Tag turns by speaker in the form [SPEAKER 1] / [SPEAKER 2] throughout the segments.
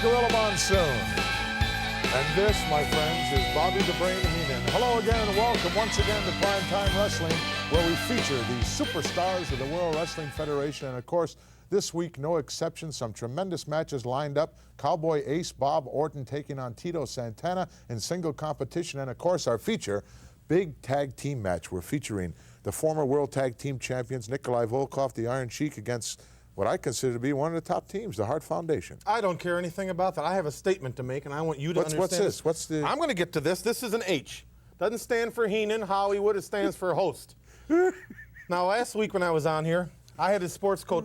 [SPEAKER 1] Gorilla Monsoon. And this, my friends, is Bobby the Brain Heenan. Hello again and welcome once again to Prime Time Wrestling, where we feature the superstars of the World Wrestling Federation. And of course, this week, no exception, some tremendous matches lined up. Cowboy Ace Bob Orton taking on Tito Santana in single competition. And of course, our feature, big tag team match. We're featuring the former World Tag Team Champions, Nikolai Volkov, the Iron Sheik, against what I consider to be one of the top teams, the Hart Foundation.
[SPEAKER 2] I don't care anything about that. I have a statement to make, and I want you to understand.
[SPEAKER 1] What's this? What's the?
[SPEAKER 2] I'm going to get to this. This is an H. Doesn't stand for Heenan, Hollywood. It stands for host. Now, last week when I was on here, I had a sports coat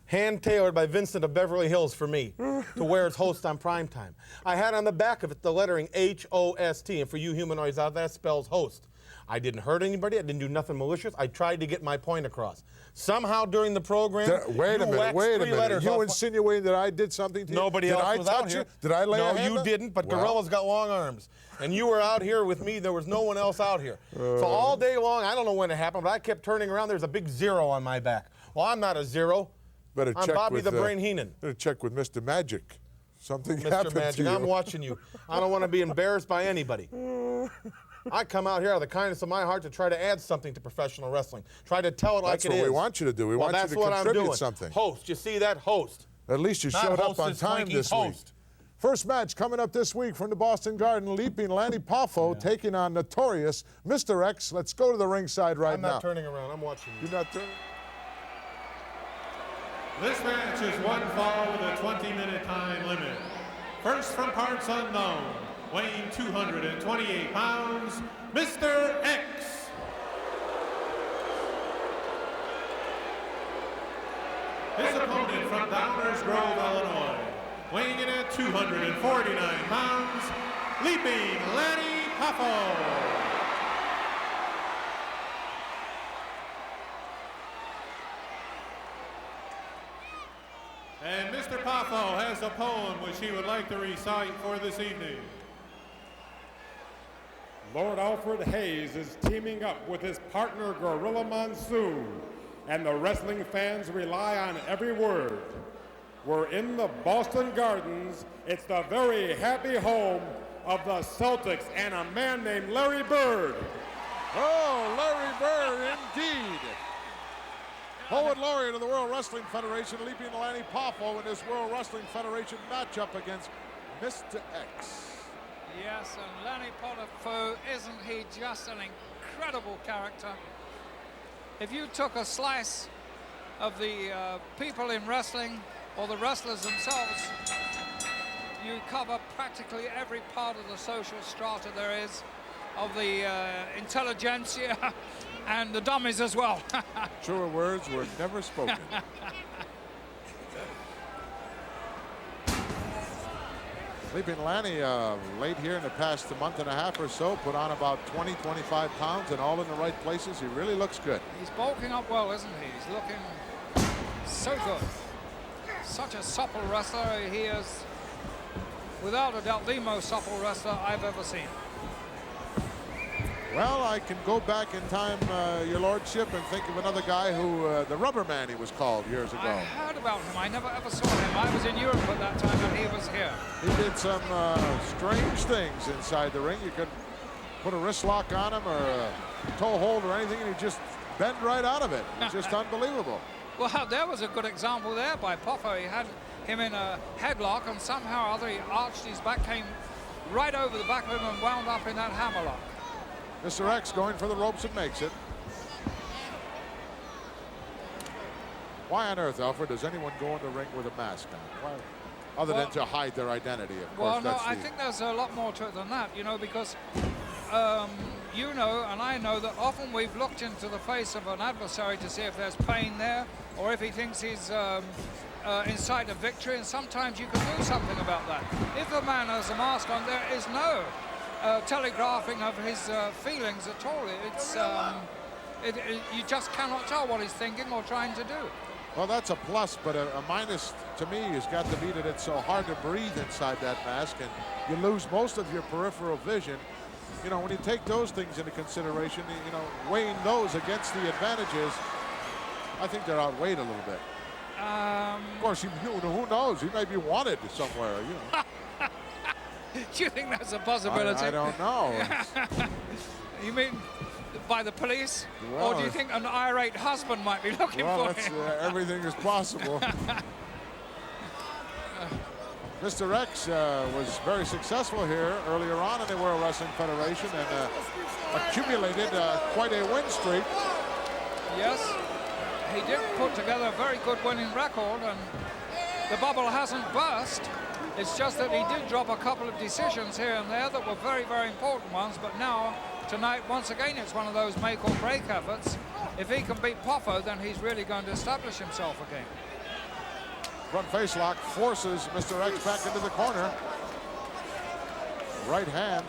[SPEAKER 2] hand-tailored by Vincent of Beverly Hills for me to wear as host on Primetime. I had on the back of it the lettering H-O-S-T, and for you humanoids out there, that spells host. I didn't hurt anybody. I didn't do nothing malicious. I tried to get my point across. Somehow during the program,
[SPEAKER 1] wait a minute. You insinuating that I did something to you?
[SPEAKER 2] Nobody else was out here.
[SPEAKER 1] Did I lay a hand?
[SPEAKER 2] No, you didn't, but Gorilla's got long arms. And you were out here with me. There was no one else out here. So all day long, I don't know when it happened, but I kept turning around. There's a big zero on my back. Well, I'm not a zero.
[SPEAKER 1] I'm
[SPEAKER 2] Bobby the Brain Heenan.
[SPEAKER 1] Better check with Mr. Magic. Something happened
[SPEAKER 2] Mr. Magic,
[SPEAKER 1] to you.
[SPEAKER 2] I'm watching you. I don't want to be embarrassed by anybody. I come out here out of the kindness of my heart to try to add something to professional wrestling. Try to tell it like it is.
[SPEAKER 1] That's what we want you to do. We want you to contribute something.
[SPEAKER 2] Host, you see that? Host.
[SPEAKER 1] At least you showed up on time this week. First match coming up this week from the Boston Garden, leaping Lanny Poffo taking on notorious Mr. X. Let's go to the ringside right now.
[SPEAKER 2] I'm not turning around. I'm watching you.
[SPEAKER 1] You're not turning?
[SPEAKER 3] This match is one fall with a 20-minute time limit. First from parts unknown, weighing 228 pounds, Mr. X. His opponent from Downers Grove, Illinois, weighing in at 249 pounds, leaping Lanny Poffo. And Mr. Poffo has a poem which he would like to recite for this evening.
[SPEAKER 4] Lord Alfred Hayes is teaming up with his partner Gorilla Monsoon, and the wrestling fans rely on every word. We're in the Boston Gardens. It's the very happy home of the Celtics and a man named Larry Bird.
[SPEAKER 1] Oh, Larry Bird, indeed. Poet laureate of the World Wrestling Federation, leaping Lanny Poffo in this World Wrestling Federation matchup against Mr. X.
[SPEAKER 5] Yes, and Lanny Poffo, isn't he just an incredible character? If you took a slice of the people in wrestling, or the wrestlers themselves, you cover practically every part of the social strata there is, of the intelligentsia, and the dummies as well.
[SPEAKER 1] Truer words were never spoken. Leaping Lanny late here in the past month and a half or so, put on about 20, 25 pounds and all in the right places. He really looks good.
[SPEAKER 5] He's bulking up well, isn't he? He's looking so good. Such a supple wrestler. He is, without a doubt, the most supple wrestler I've ever seen.
[SPEAKER 1] Well, I can go back in time, your lordship, and think of another guy who, the Rubber Man he was called years ago.
[SPEAKER 5] I heard about him. I never ever saw him. I was in Europe at that time and he was here.
[SPEAKER 1] He did some strange things inside the ring. You could put a wrist lock on him or a toe hold or anything and he'd just bend right out of it. It's just unbelievable.
[SPEAKER 5] Well, there was a good example there by Poffo. He had him in a headlock and somehow or other he arched his back, came right over the back of him and wound up in that hammerlock.
[SPEAKER 1] Mr. X going for the ropes and makes it. Why on earth, Alfred, does anyone go in the ring with a mask on? Why? Other than to hide their identity, of course.
[SPEAKER 5] Well, no, I think there's a lot more to it than that, you know, because you know and I know that often we've looked into the face of an adversary to see if there's pain there or if he thinks he's in sight of victory, and sometimes you can do something about that. If a man has a mask on, there is no telegraphing of his feelings at all. It's you just cannot tell what he's thinking or trying to do.
[SPEAKER 1] Well, that's a plus, but a minus to me has got to be that it's so hard to breathe inside that mask, and you lose most of your peripheral vision. You know, when you take those things into consideration, you know, weighing those against the advantages, I think they're outweighed a little bit. Of course, who knows? He may be wanted somewhere, you know.
[SPEAKER 5] Do you think that's a possibility?
[SPEAKER 1] I don't know.
[SPEAKER 5] You mean by the police?
[SPEAKER 1] Well,
[SPEAKER 5] or do you think an irate husband might be looking for him?
[SPEAKER 1] Everything is possible. Mr. X was very successful here earlier on in the World Wrestling Federation and accumulated quite a win streak.
[SPEAKER 5] Yes, he did put together a very good winning record, and the bubble hasn't burst. It's just that he did drop a couple of decisions here and there that were very, very important ones, but now, tonight, once again, it's one of those make or break efforts. If he can beat Poffo, then he's really going to establish himself again.
[SPEAKER 1] Front face lock forces Mr. X back into the corner. Right hand.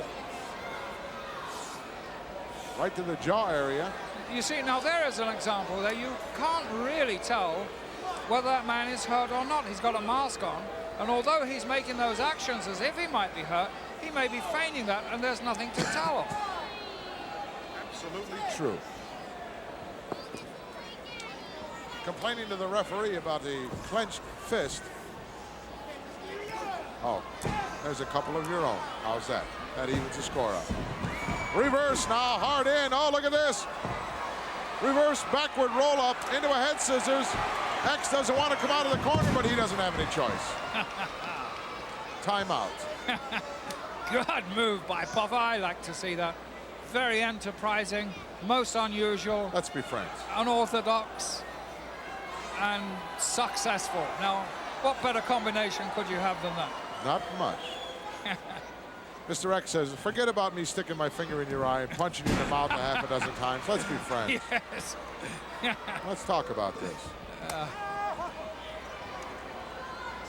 [SPEAKER 1] Right to the jaw area.
[SPEAKER 5] You see, now there is an example there. You can't really tell whether that man is hurt or not. He's got a mask on, and although he's making those actions as if he might be hurt, he may be feigning that, and there's nothing to tell of.
[SPEAKER 1] Absolutely true. Complaining to the referee about the clenched fist. Oh, there's a couple of your own. How's that? That evens the score up. Reverse now, hard in. Oh, look at this. Reverse backward roll up into a head scissors. X doesn't want to come out of the corner, but he doesn't have any choice. Timeout.
[SPEAKER 5] Good move by Poffo. I like to see that. Very enterprising, most unusual.
[SPEAKER 1] Let's be friends.
[SPEAKER 5] Unorthodox and successful. Now, what better combination could you have than that?
[SPEAKER 1] Not much. Mr. X says, forget about me sticking my finger in your eye and punching you in the mouth a half a dozen times. Let's be friends.
[SPEAKER 5] Yes.
[SPEAKER 1] Let's talk about this.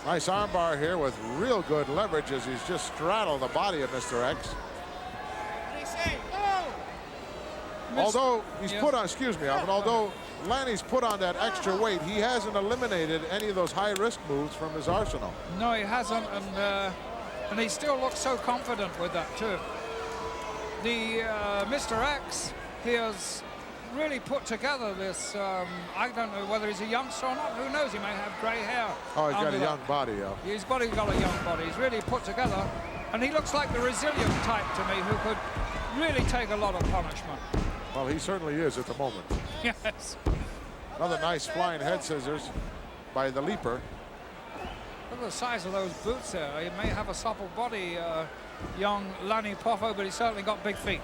[SPEAKER 1] Nice armbar here with real good leverage as he's just straddled the body of Mr. X. Although he's put on, excuse me, Alvin, although Lanny's put on that extra weight, he hasn't eliminated any of those high-risk moves from his arsenal.
[SPEAKER 5] No, he hasn't, and he still looks so confident with that, too. The Mr. X, he has really put together this, I don't know whether he's a youngster or not, who knows, he may have grey hair.
[SPEAKER 1] Oh, he's got a young body, yeah.
[SPEAKER 5] He's got a young body, he's really put together, and he looks like the resilient type to me, who could really take a lot of punishment.
[SPEAKER 1] Well, he certainly is at the moment.
[SPEAKER 5] Yes.
[SPEAKER 1] Another nice flying head scissors by the leaper.
[SPEAKER 5] Look at the size of those boots there. He may have a supple body, young Lanny Poffo, but he's certainly got big feet.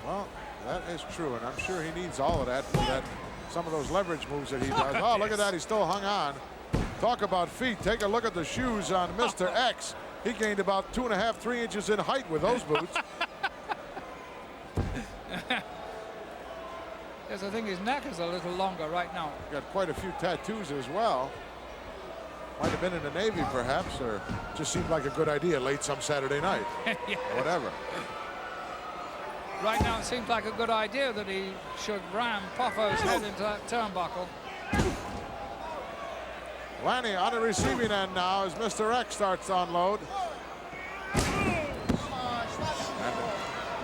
[SPEAKER 1] Well, that is true, and I'm sure he needs all of that for that. Some of those leverage moves that he does. Oh, look at that, he's still hung on. Talk about feet. Take a look at the shoes on Mr. X. He gained about 2.5, 3 inches in height with those boots.
[SPEAKER 5] Yes, I think his neck is a little longer right now.
[SPEAKER 1] Got quite a few tattoos as well. Might have been in the Navy, perhaps, or just seemed like a good idea late some Saturday night.
[SPEAKER 5] Yeah.
[SPEAKER 1] Whatever.
[SPEAKER 5] Right now, it seems like a good idea that he should ram Poffo's head into that turnbuckle.
[SPEAKER 1] Lanny on the receiving end now as Mr. X starts to unload. And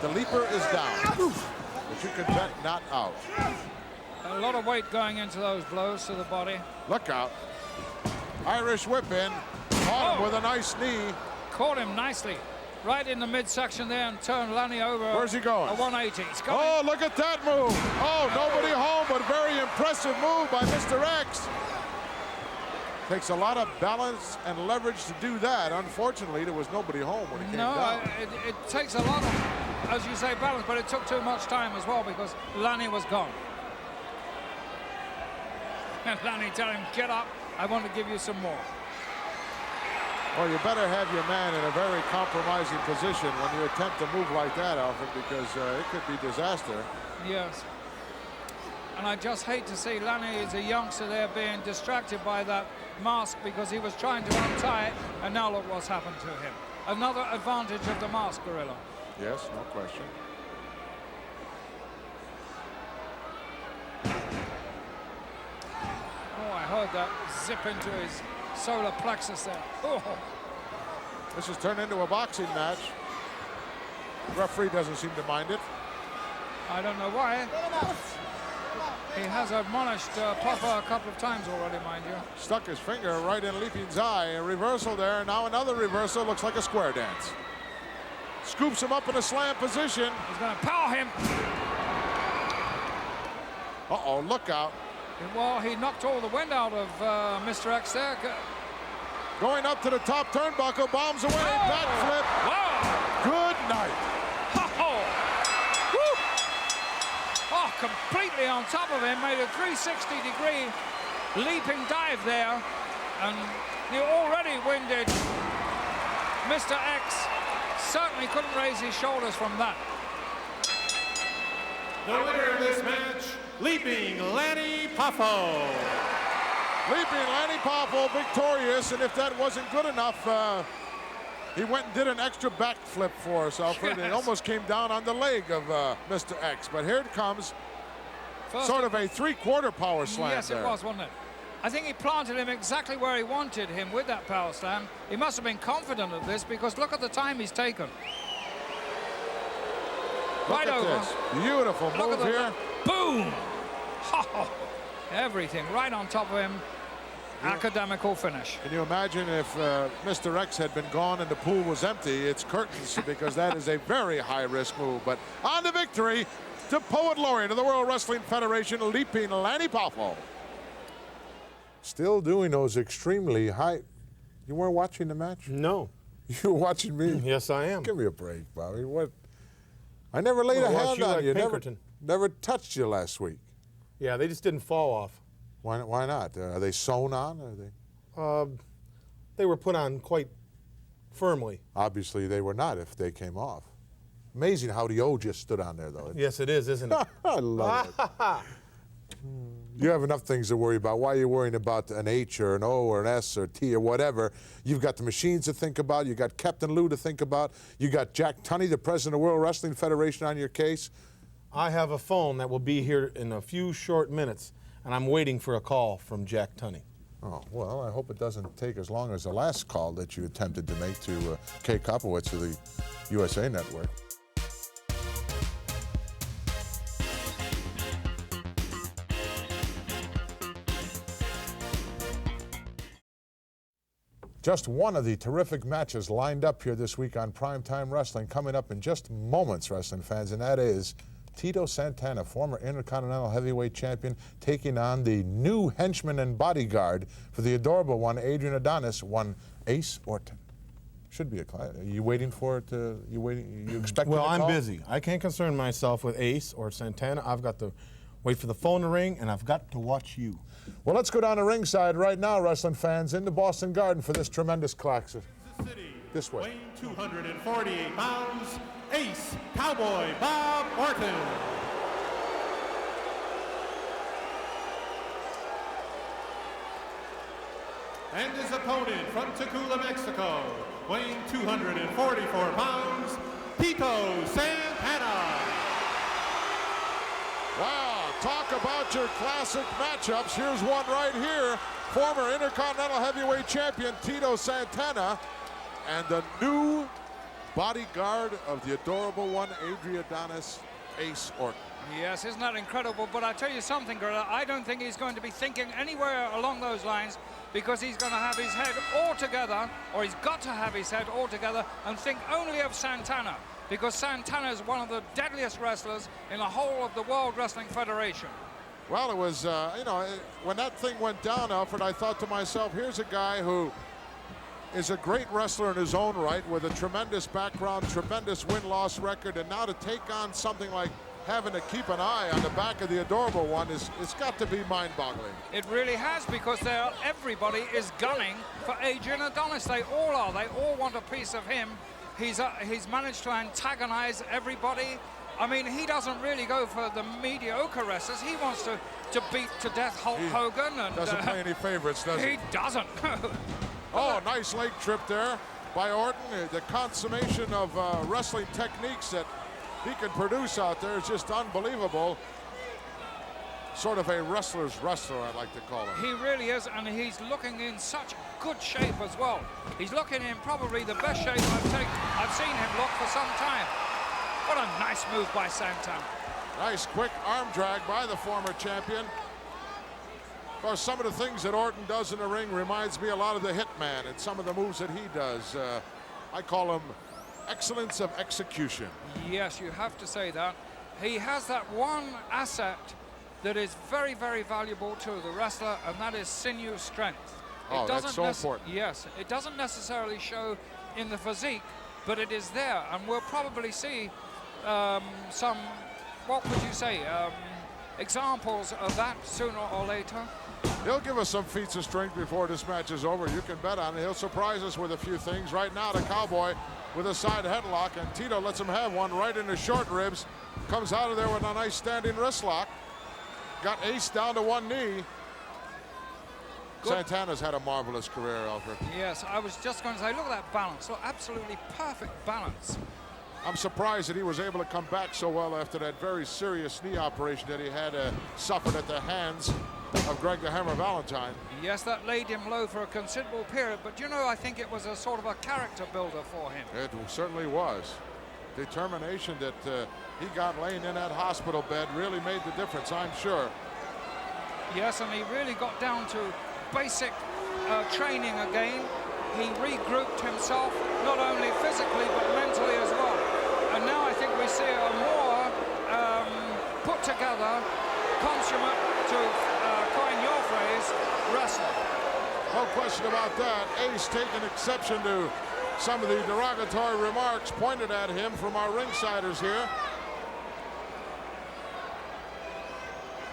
[SPEAKER 1] the leaper is down. But you can bet not out.
[SPEAKER 5] A lot of weight going into those blows to the body.
[SPEAKER 1] Look out. Irish whip in. Caught him with a nice knee.
[SPEAKER 5] Caught him nicely. Right in the midsection there and turned Lanny over.
[SPEAKER 1] Where's he going?
[SPEAKER 5] A 180. He's going.
[SPEAKER 1] Oh, look at that move. Oh, nobody home, but very impressive move by Mr. X. Takes a lot of balance and leverage to do that. Unfortunately, there was nobody home when it came down.
[SPEAKER 5] It takes a lot of, as you say, balance, but it took too much time as well because Lanny was gone. And Lanny tell him, get up, I want to give you some more.
[SPEAKER 1] Well, you better have your man in a very compromising position when you attempt to move like that, Alfred, because it could be disaster.
[SPEAKER 5] Yes. And I just hate to see Lanny as a youngster there being distracted by that mask because he was trying to untie it, and now look what's happened to him. Another advantage of the mask, Gorilla.
[SPEAKER 1] Yes, no question.
[SPEAKER 5] Oh, I heard that zip into his solar plexus there. Oh.
[SPEAKER 1] This has turned into a boxing match. The referee doesn't seem to mind it.
[SPEAKER 5] I don't know why. He has admonished Poffo a couple of times already, mind you.
[SPEAKER 1] Stuck his finger right in Leaping's eye. A reversal there. Now another reversal. Looks like a square dance. Scoops him up in a slam position.
[SPEAKER 5] He's going to power him.
[SPEAKER 1] Uh-oh, look out.
[SPEAKER 5] Well, he knocked all the wind out of Mr. X there.
[SPEAKER 1] Going up to the top turnbuckle, bombs away, backflip.
[SPEAKER 5] Wow!
[SPEAKER 1] Good night.
[SPEAKER 5] Oh! Woo! Oh, completely on top of him, made a 360-degree leaping dive there, and the already winded Mr. X certainly couldn't raise his shoulders from that.
[SPEAKER 3] The winner of this match, Leaping Lanny Poffo.
[SPEAKER 1] Leaping Lanny Poffo victorious, and if that wasn't good enough, he went and did an extra backflip for us, Alfred.
[SPEAKER 5] Yes.
[SPEAKER 1] It almost came down on the leg of Mr. X, but here it comes.
[SPEAKER 5] First,
[SPEAKER 1] Sort of a three-quarter power slam.
[SPEAKER 5] yes,
[SPEAKER 1] there.
[SPEAKER 5] it was, wasn't it? I think he planted him exactly where he wanted him with that power slam. He must have been confident of this, because look at the time he's taken.
[SPEAKER 1] Look
[SPEAKER 5] Right
[SPEAKER 1] at
[SPEAKER 5] over.
[SPEAKER 1] this. Beautiful
[SPEAKER 5] Look
[SPEAKER 1] move
[SPEAKER 5] at
[SPEAKER 1] here.
[SPEAKER 5] Boom! Oh, everything right on top of him. Academical finish.
[SPEAKER 1] Can you imagine if Mr. X had been gone and the pool was empty? It's curtains, because that is a very high-risk move. But on to victory, the Poet Laureate of the World Wrestling Federation, Leaping Lanny Poffo. Still doing those extremely high... You weren't watching the match?
[SPEAKER 2] No.
[SPEAKER 1] You were watching me?
[SPEAKER 2] Yes, I am.
[SPEAKER 1] Give me a break, Bobby. What? I never laid a
[SPEAKER 2] Well, watch
[SPEAKER 1] hand
[SPEAKER 2] you
[SPEAKER 1] on
[SPEAKER 2] like
[SPEAKER 1] you.
[SPEAKER 2] Pinkerton.
[SPEAKER 1] Never touched you last week.
[SPEAKER 2] Yeah, they just didn't fall off.
[SPEAKER 1] Why not? Are they sewn on? Are they?
[SPEAKER 2] They were put on quite firmly.
[SPEAKER 1] Obviously, they were not if they came off. Amazing how the O just stood on there, though.
[SPEAKER 2] Yes, it is, isn't it?
[SPEAKER 1] I love it. You have enough things to worry about. Why are you worrying about an H or an O or an S or T or whatever? You've got the machines to think about. You've got Captain Lou to think about. You got Jack Tunney, the president of the World Wrestling Federation, on your case.
[SPEAKER 2] I have a phone that will be here in a few short minutes, and I'm waiting for a call from Jack Tunney.
[SPEAKER 1] Oh, well, I hope it doesn't take as long as the last call that you attempted to make to Kay Kopowitz of the USA Network. Just one of the terrific matches lined up here this week on Prime Time Wrestling, coming up in just moments, wrestling fans, and that is Tito Santana, former Intercontinental Heavyweight Champion, taking on the new henchman and bodyguard for the adorable one, Adrian Adonis, one Ace Orton. Should be a client. Are you waiting for it? You expecting
[SPEAKER 2] Well,
[SPEAKER 1] a
[SPEAKER 2] I'm
[SPEAKER 1] call?
[SPEAKER 2] busy. I can't concern myself with Ace or Santana. I've got to wait for the phone to ring, and I've got to watch you.
[SPEAKER 1] Well, let's go down to ringside right now, wrestling fans, in the Boston Garden for this tremendous classic.
[SPEAKER 3] City,
[SPEAKER 1] This way.
[SPEAKER 3] weighing 248 pounds, Ace Cowboy Bob Orton. And his opponent from Tacula, Mexico, weighing 244 pounds, Tito Santana.
[SPEAKER 1] Wow, talk about your classic matchups. Here's one right here. Former Intercontinental Heavyweight Champion Tito Santana and the new bodyguard of the adorable one, Adrian Adonis, Ace Orton.
[SPEAKER 5] Yes, isn't that incredible? But I tell you something, Gorilla, I don't think he's going to be thinking anywhere along those lines, because he's going to have his head all together, or he's got to have his head all together and think only of Santana, because Santana is one of the deadliest wrestlers in the whole of the World Wrestling Federation.
[SPEAKER 1] Well, it was, when that thing went down, Alfred, I thought to myself, here's a guy who is a great wrestler in his own right with a tremendous background, tremendous win-loss record, and now to take on something like having to keep an eye on the back of the adorable one, it's got to be mind-boggling.
[SPEAKER 5] It really has, because everybody is gunning for Adrian Adonis. They all are. They all want a piece of him. He's managed to antagonize everybody. I mean, he doesn't really go for the mediocre wrestlers. He wants to beat to death Hulk Hogan. And
[SPEAKER 1] Doesn't play any favorites, does he?
[SPEAKER 5] He doesn't.
[SPEAKER 1] Oh, nice leg trip there by Orton. The consummation of wrestling techniques that he can produce out there is just unbelievable. Sort of a wrestler's wrestler, I'd like to call him.
[SPEAKER 5] He really is, and he's looking in such good shape as well. He's looking in probably the best shape I've seen him look for some time. What a nice move by Santana.
[SPEAKER 1] Nice quick arm drag by the former champion. Of course, some of the things that Orton does in the ring reminds me a lot of the Hitman and some of the moves that he does. I call him excellence of execution.
[SPEAKER 5] Yes, you have to say that. He has that one asset that is very, very valuable to the wrestler, and that is sinew strength.
[SPEAKER 1] Oh, that's so important.
[SPEAKER 5] Yes, it doesn't necessarily show in the physique, but it is there, and we'll probably see some, what would you say, examples of that sooner or later.
[SPEAKER 1] He'll give us some feats of strength before this match is over. You can bet on it. He'll surprise us with a few things. Right now, the Cowboy with a side headlock, and Tito lets him have one right in the short ribs. Comes out of there with a nice standing wrist lock. Got Ace down to one knee.
[SPEAKER 5] Good.
[SPEAKER 1] Santana's had a marvelous career, Alfred.
[SPEAKER 5] Yes, I was just going to say, look at that balance. Look, absolutely perfect balance.
[SPEAKER 1] I'm surprised that he was able to come back so well after that very serious knee operation that he had suffered at the hands of Greg the Hammer Valentine.
[SPEAKER 5] Yes, that laid him low for a considerable period, but you know, I think it was a sort of a character builder for him.
[SPEAKER 1] It certainly was. Determination that he got laying in that hospital bed really made the difference, I'm sure.
[SPEAKER 5] Yes, and he really got down to basic training again. He regrouped himself, not only physically, but mentally as well. And now I think we see a more put together, consummate, to coin your phrase, wrestler.
[SPEAKER 1] No question about that. Ace taking exception to some of the derogatory remarks pointed at him from our ringsiders here.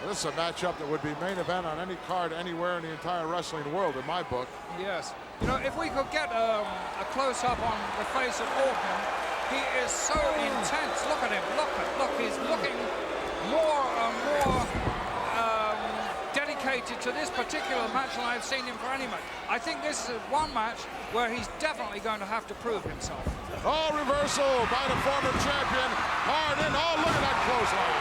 [SPEAKER 1] This is a matchup that would be main event on any card anywhere in the entire wrestling world, in my book.
[SPEAKER 5] Yes. You know, if we could get a close-up on the face of Orton, he is so intense. Look at him. Look. He's looking more and more dedicated to this particular match than I've seen him for any match. I think this is one match where he's definitely going to have to prove himself.
[SPEAKER 1] Oh, reversal by the former champion. Hard in. Oh, look at that clothesline.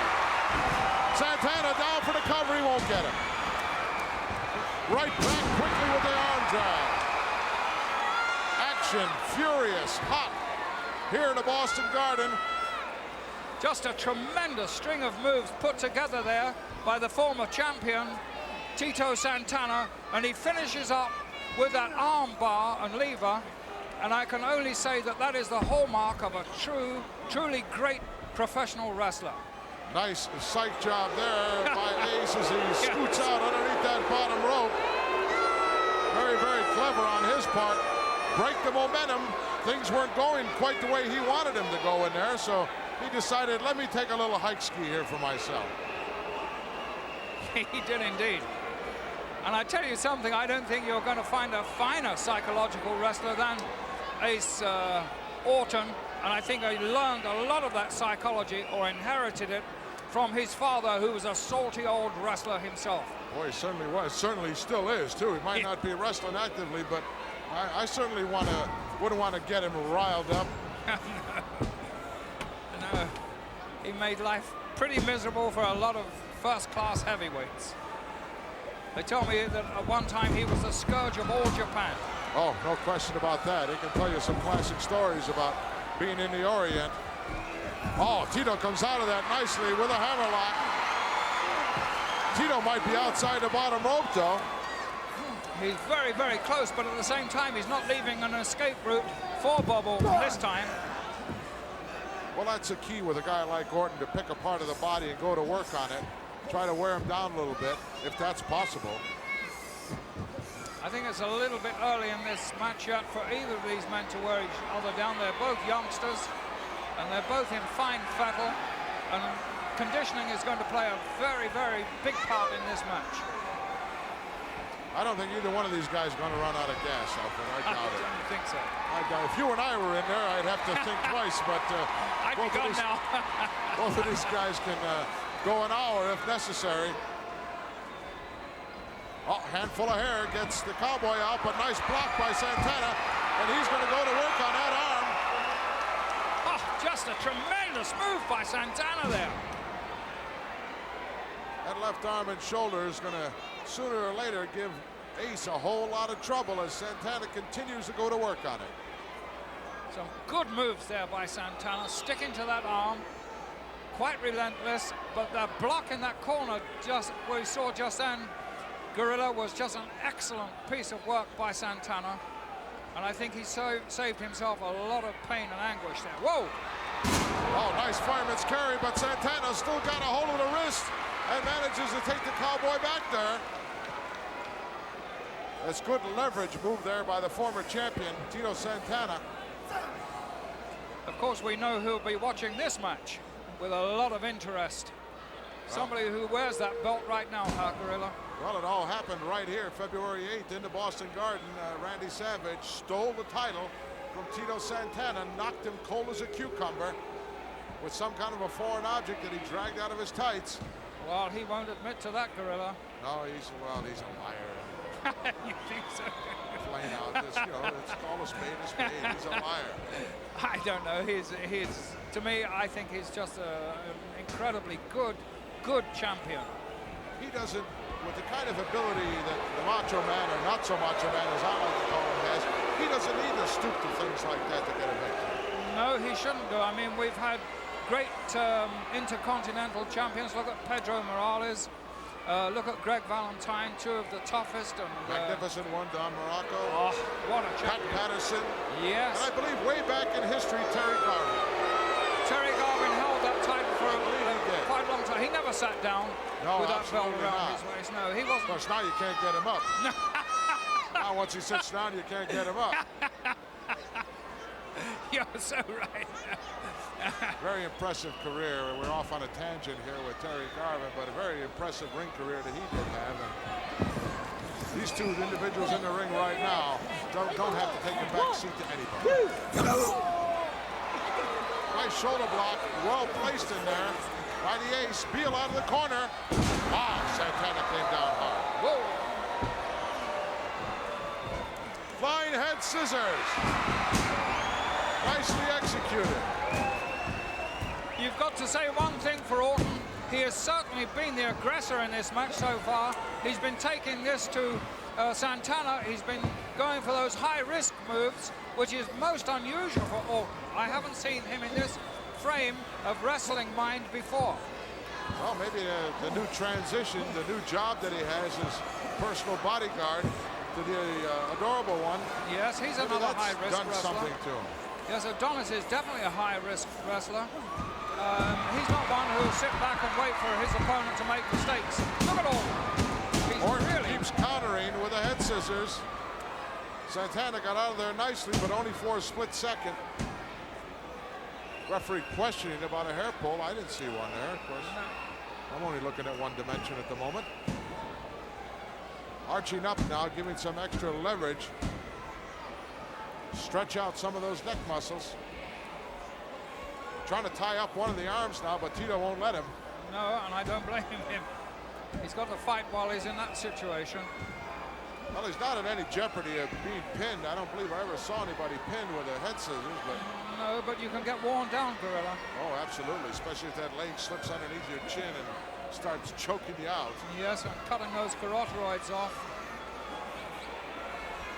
[SPEAKER 1] Santana down for the cover. He won't get it. Right back quickly with the arm drag. Action, furious, hot here in the Boston Garden.
[SPEAKER 5] Just a tremendous string of moves put together there by the former champion, Tito Santana, and he finishes up with that arm bar and lever, and I can only say that that is the hallmark of a truly great professional wrestler.
[SPEAKER 1] Nice psych job there by Ace as he scoots out underneath that bottom rope. Very, very clever on his part. Break the momentum. Things weren't going quite the way he wanted them to go in there, so he decided, let me take a little hike ski here for myself.
[SPEAKER 5] He did indeed. And I tell you something, I don't think you're going to find a finer psychological wrestler than Ace Orton. And I think he learned a lot of that psychology, or inherited it, from his father, who was a salty old wrestler himself.
[SPEAKER 1] Boy, he certainly was. Certainly still is, too. He might not be wrestling actively, but I certainly wouldn't want to get him riled up.
[SPEAKER 5] No, he made life pretty miserable for a lot of first-class heavyweights. They told me that at one time he was the scourge of all Japan.
[SPEAKER 1] Oh, no question about that. He can tell you some classic stories about being in the Orient. Oh, Tito comes out of that nicely with a hammerlock. Tito might be outside the bottom rope, though.
[SPEAKER 5] He's very, very close, but at the same time, he's not leaving an escape route for Bubble this time.
[SPEAKER 1] Well, that's a key with a guy like Orton, to pick a part of the body and go to work on it. Try to wear him down a little bit, if that's possible.
[SPEAKER 5] I think it's a little bit early in this match yet for either of these men to wear each other down. They're both youngsters, and they're both in fine fettle, and conditioning is going to play a very, very big part in this match.
[SPEAKER 1] I don't think either one of these guys is going to run out of gas, Alfred. I doubt it.
[SPEAKER 5] I don't think so.
[SPEAKER 1] I doubt it. If you and I were in there, I'd have to think twice, but
[SPEAKER 5] I'd be gone now.
[SPEAKER 1] both of these guys can go an hour if necessary. Oh, handful of hair gets the Cowboy out, but nice block by Santana, and he's going to go to work on that arm.
[SPEAKER 5] Oh, just a tremendous move by Santana there.
[SPEAKER 1] That left arm and shoulder is going to sooner or later give Ace a whole lot of trouble as Santana continues to go to work on it.
[SPEAKER 5] Some good moves there by Santana, sticking to that arm. quite relentless, but the block in that corner, just we saw just then, Gorilla, was just an excellent piece of work by Santana. And I think he saved himself a lot of pain and anguish there. Whoa!
[SPEAKER 1] Oh, nice fireman's carry, but Santana still got a hold of the wrist and manages to take the cowboy back there. That's good leverage move there by the former champion, Tito Santana.
[SPEAKER 5] Of course, we know who'll be watching this match with a lot of interest. Somebody who wears that belt right now, Gorilla.
[SPEAKER 1] Well, it all happened right here, February 8th in the Boston Garden. Randy Savage stole the title from Tito Santana, knocked him cold as a cucumber with some kind of a foreign object that he dragged out of his tights.
[SPEAKER 5] Well, he won't admit to that, Gorilla.
[SPEAKER 1] No, he's a liar.
[SPEAKER 5] You think so?
[SPEAKER 1] Plain out, just, let's call a spade a spade. He's a liar.
[SPEAKER 5] I don't know. He's to me, I think he's just an incredibly good champion.
[SPEAKER 1] He doesn't, with the kind of ability that the Macho Man, or not so Macho Man as I like to call him, has, he doesn't need to stoop to things like that to get a victory.
[SPEAKER 5] No, he shouldn't do. I mean, we've had great intercontinental champions. Look at Pedro Morales. Look at Greg Valentine, two of the toughest. And,
[SPEAKER 1] magnificent one, Don Morocco.
[SPEAKER 5] Oh, what a champion.
[SPEAKER 1] Pat Patterson.
[SPEAKER 5] Yes.
[SPEAKER 1] And I believe way back in history, Terry Garvin.
[SPEAKER 5] Terry Garvin held that title for quite a long time. He never sat down with that belt around his waist. No, he wasn't.
[SPEAKER 1] Of course, now you can't get him up. Now once he sits down, you can't get him up.
[SPEAKER 5] You're so right.
[SPEAKER 1] Very impressive career. We're off on a tangent here with Terry Garvin, but a very impressive ring career that he did have. And these two individuals in the ring right now don't have to take a back seat to anybody. Nice shoulder block, well placed in there by the ace. Beal out of the corner. Wow, Santana came down hard.
[SPEAKER 5] Whoa.
[SPEAKER 1] Flying head scissors. Nicely executed.
[SPEAKER 5] You've got to say one thing for Orton. He has certainly been the aggressor in this match so far. He's been taking this to Santana. He's been going for those high-risk moves, which is most unusual for Orton. I haven't seen him in this frame of wrestling mind before.
[SPEAKER 1] Well, maybe the new transition, the new job that he has as personal bodyguard to the adorable one.
[SPEAKER 5] Yes, he's
[SPEAKER 1] maybe
[SPEAKER 5] another
[SPEAKER 1] that's
[SPEAKER 5] high-risk
[SPEAKER 1] done
[SPEAKER 5] wrestler.
[SPEAKER 1] something to him.
[SPEAKER 5] Yes, Adonis is definitely a high-risk wrestler. He's not one who'll sit back and wait for his opponent to make mistakes. Look at all.
[SPEAKER 1] Orton keeps countering with the head scissors. Santana got out of there nicely, but only for a split second. Referee questioning about a hair pull. I didn't see one there, of course. I'm only looking at one dimension at the moment. Arching up now, giving some extra leverage. Stretch out some of those neck muscles. Trying to tie up one of the arms now, but Tito won't let him.
[SPEAKER 5] No, and I don't blame him. He's got to fight while he's in that situation.
[SPEAKER 1] Well, he's not in any jeopardy of being pinned. I don't believe I ever saw anybody pinned with a head scissors, but...
[SPEAKER 5] No, but you can get worn down, Gorilla.
[SPEAKER 1] Oh, absolutely, especially if that leg slips underneath your chin and starts choking you out.
[SPEAKER 5] Yes, and cutting those carotenoids off.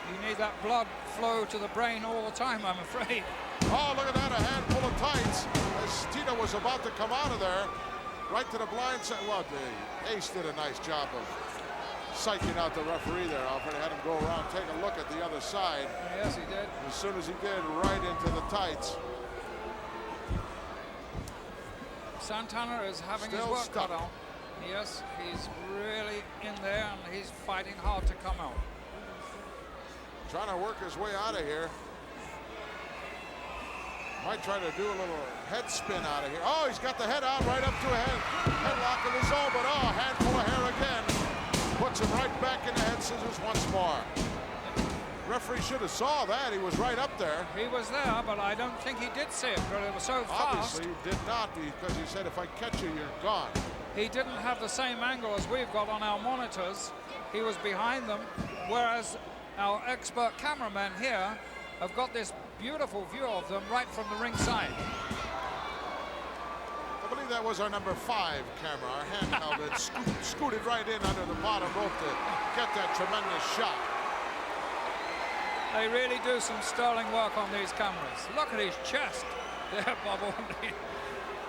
[SPEAKER 5] You need that blood flow to the brain all the time, I'm afraid.
[SPEAKER 1] Oh, look at that, a handful of tights. As Tito was about to come out of there, right to the blind side. Well, the ace did a nice job of psyching out the referee there, Alfred. Had him go around, take a look at the other side.
[SPEAKER 5] Yes, he did.
[SPEAKER 1] As soon as he did, right into the tights.
[SPEAKER 5] Santana is having
[SPEAKER 1] Still
[SPEAKER 5] his work
[SPEAKER 1] stuck.
[SPEAKER 5] cut out. Yes, he's really in there and he's fighting hard to come out.
[SPEAKER 1] Trying to work his way out of here. Might try to do a little head spin out of here. Oh, he's got the head out right up to a headlock of his own, but oh, handful of hair again. Puts him right back in the head scissors once more. Referee should have saw that. He was right up there.
[SPEAKER 5] He was there, but I don't think he did see it, but it was so fast.
[SPEAKER 1] Obviously, he did not, because he said, if I catch you, you're gone.
[SPEAKER 5] He didn't have the same angle as we've got on our monitors. He was behind them, whereas our expert cameramen here have got this beautiful view of them right from the ringside.
[SPEAKER 1] I believe that was our number 5 camera, our handheld that scooted right in under the bottom rope to get that tremendous shot.
[SPEAKER 5] They really do some sterling work on these cameras. Look at his chest there, Bob Orton.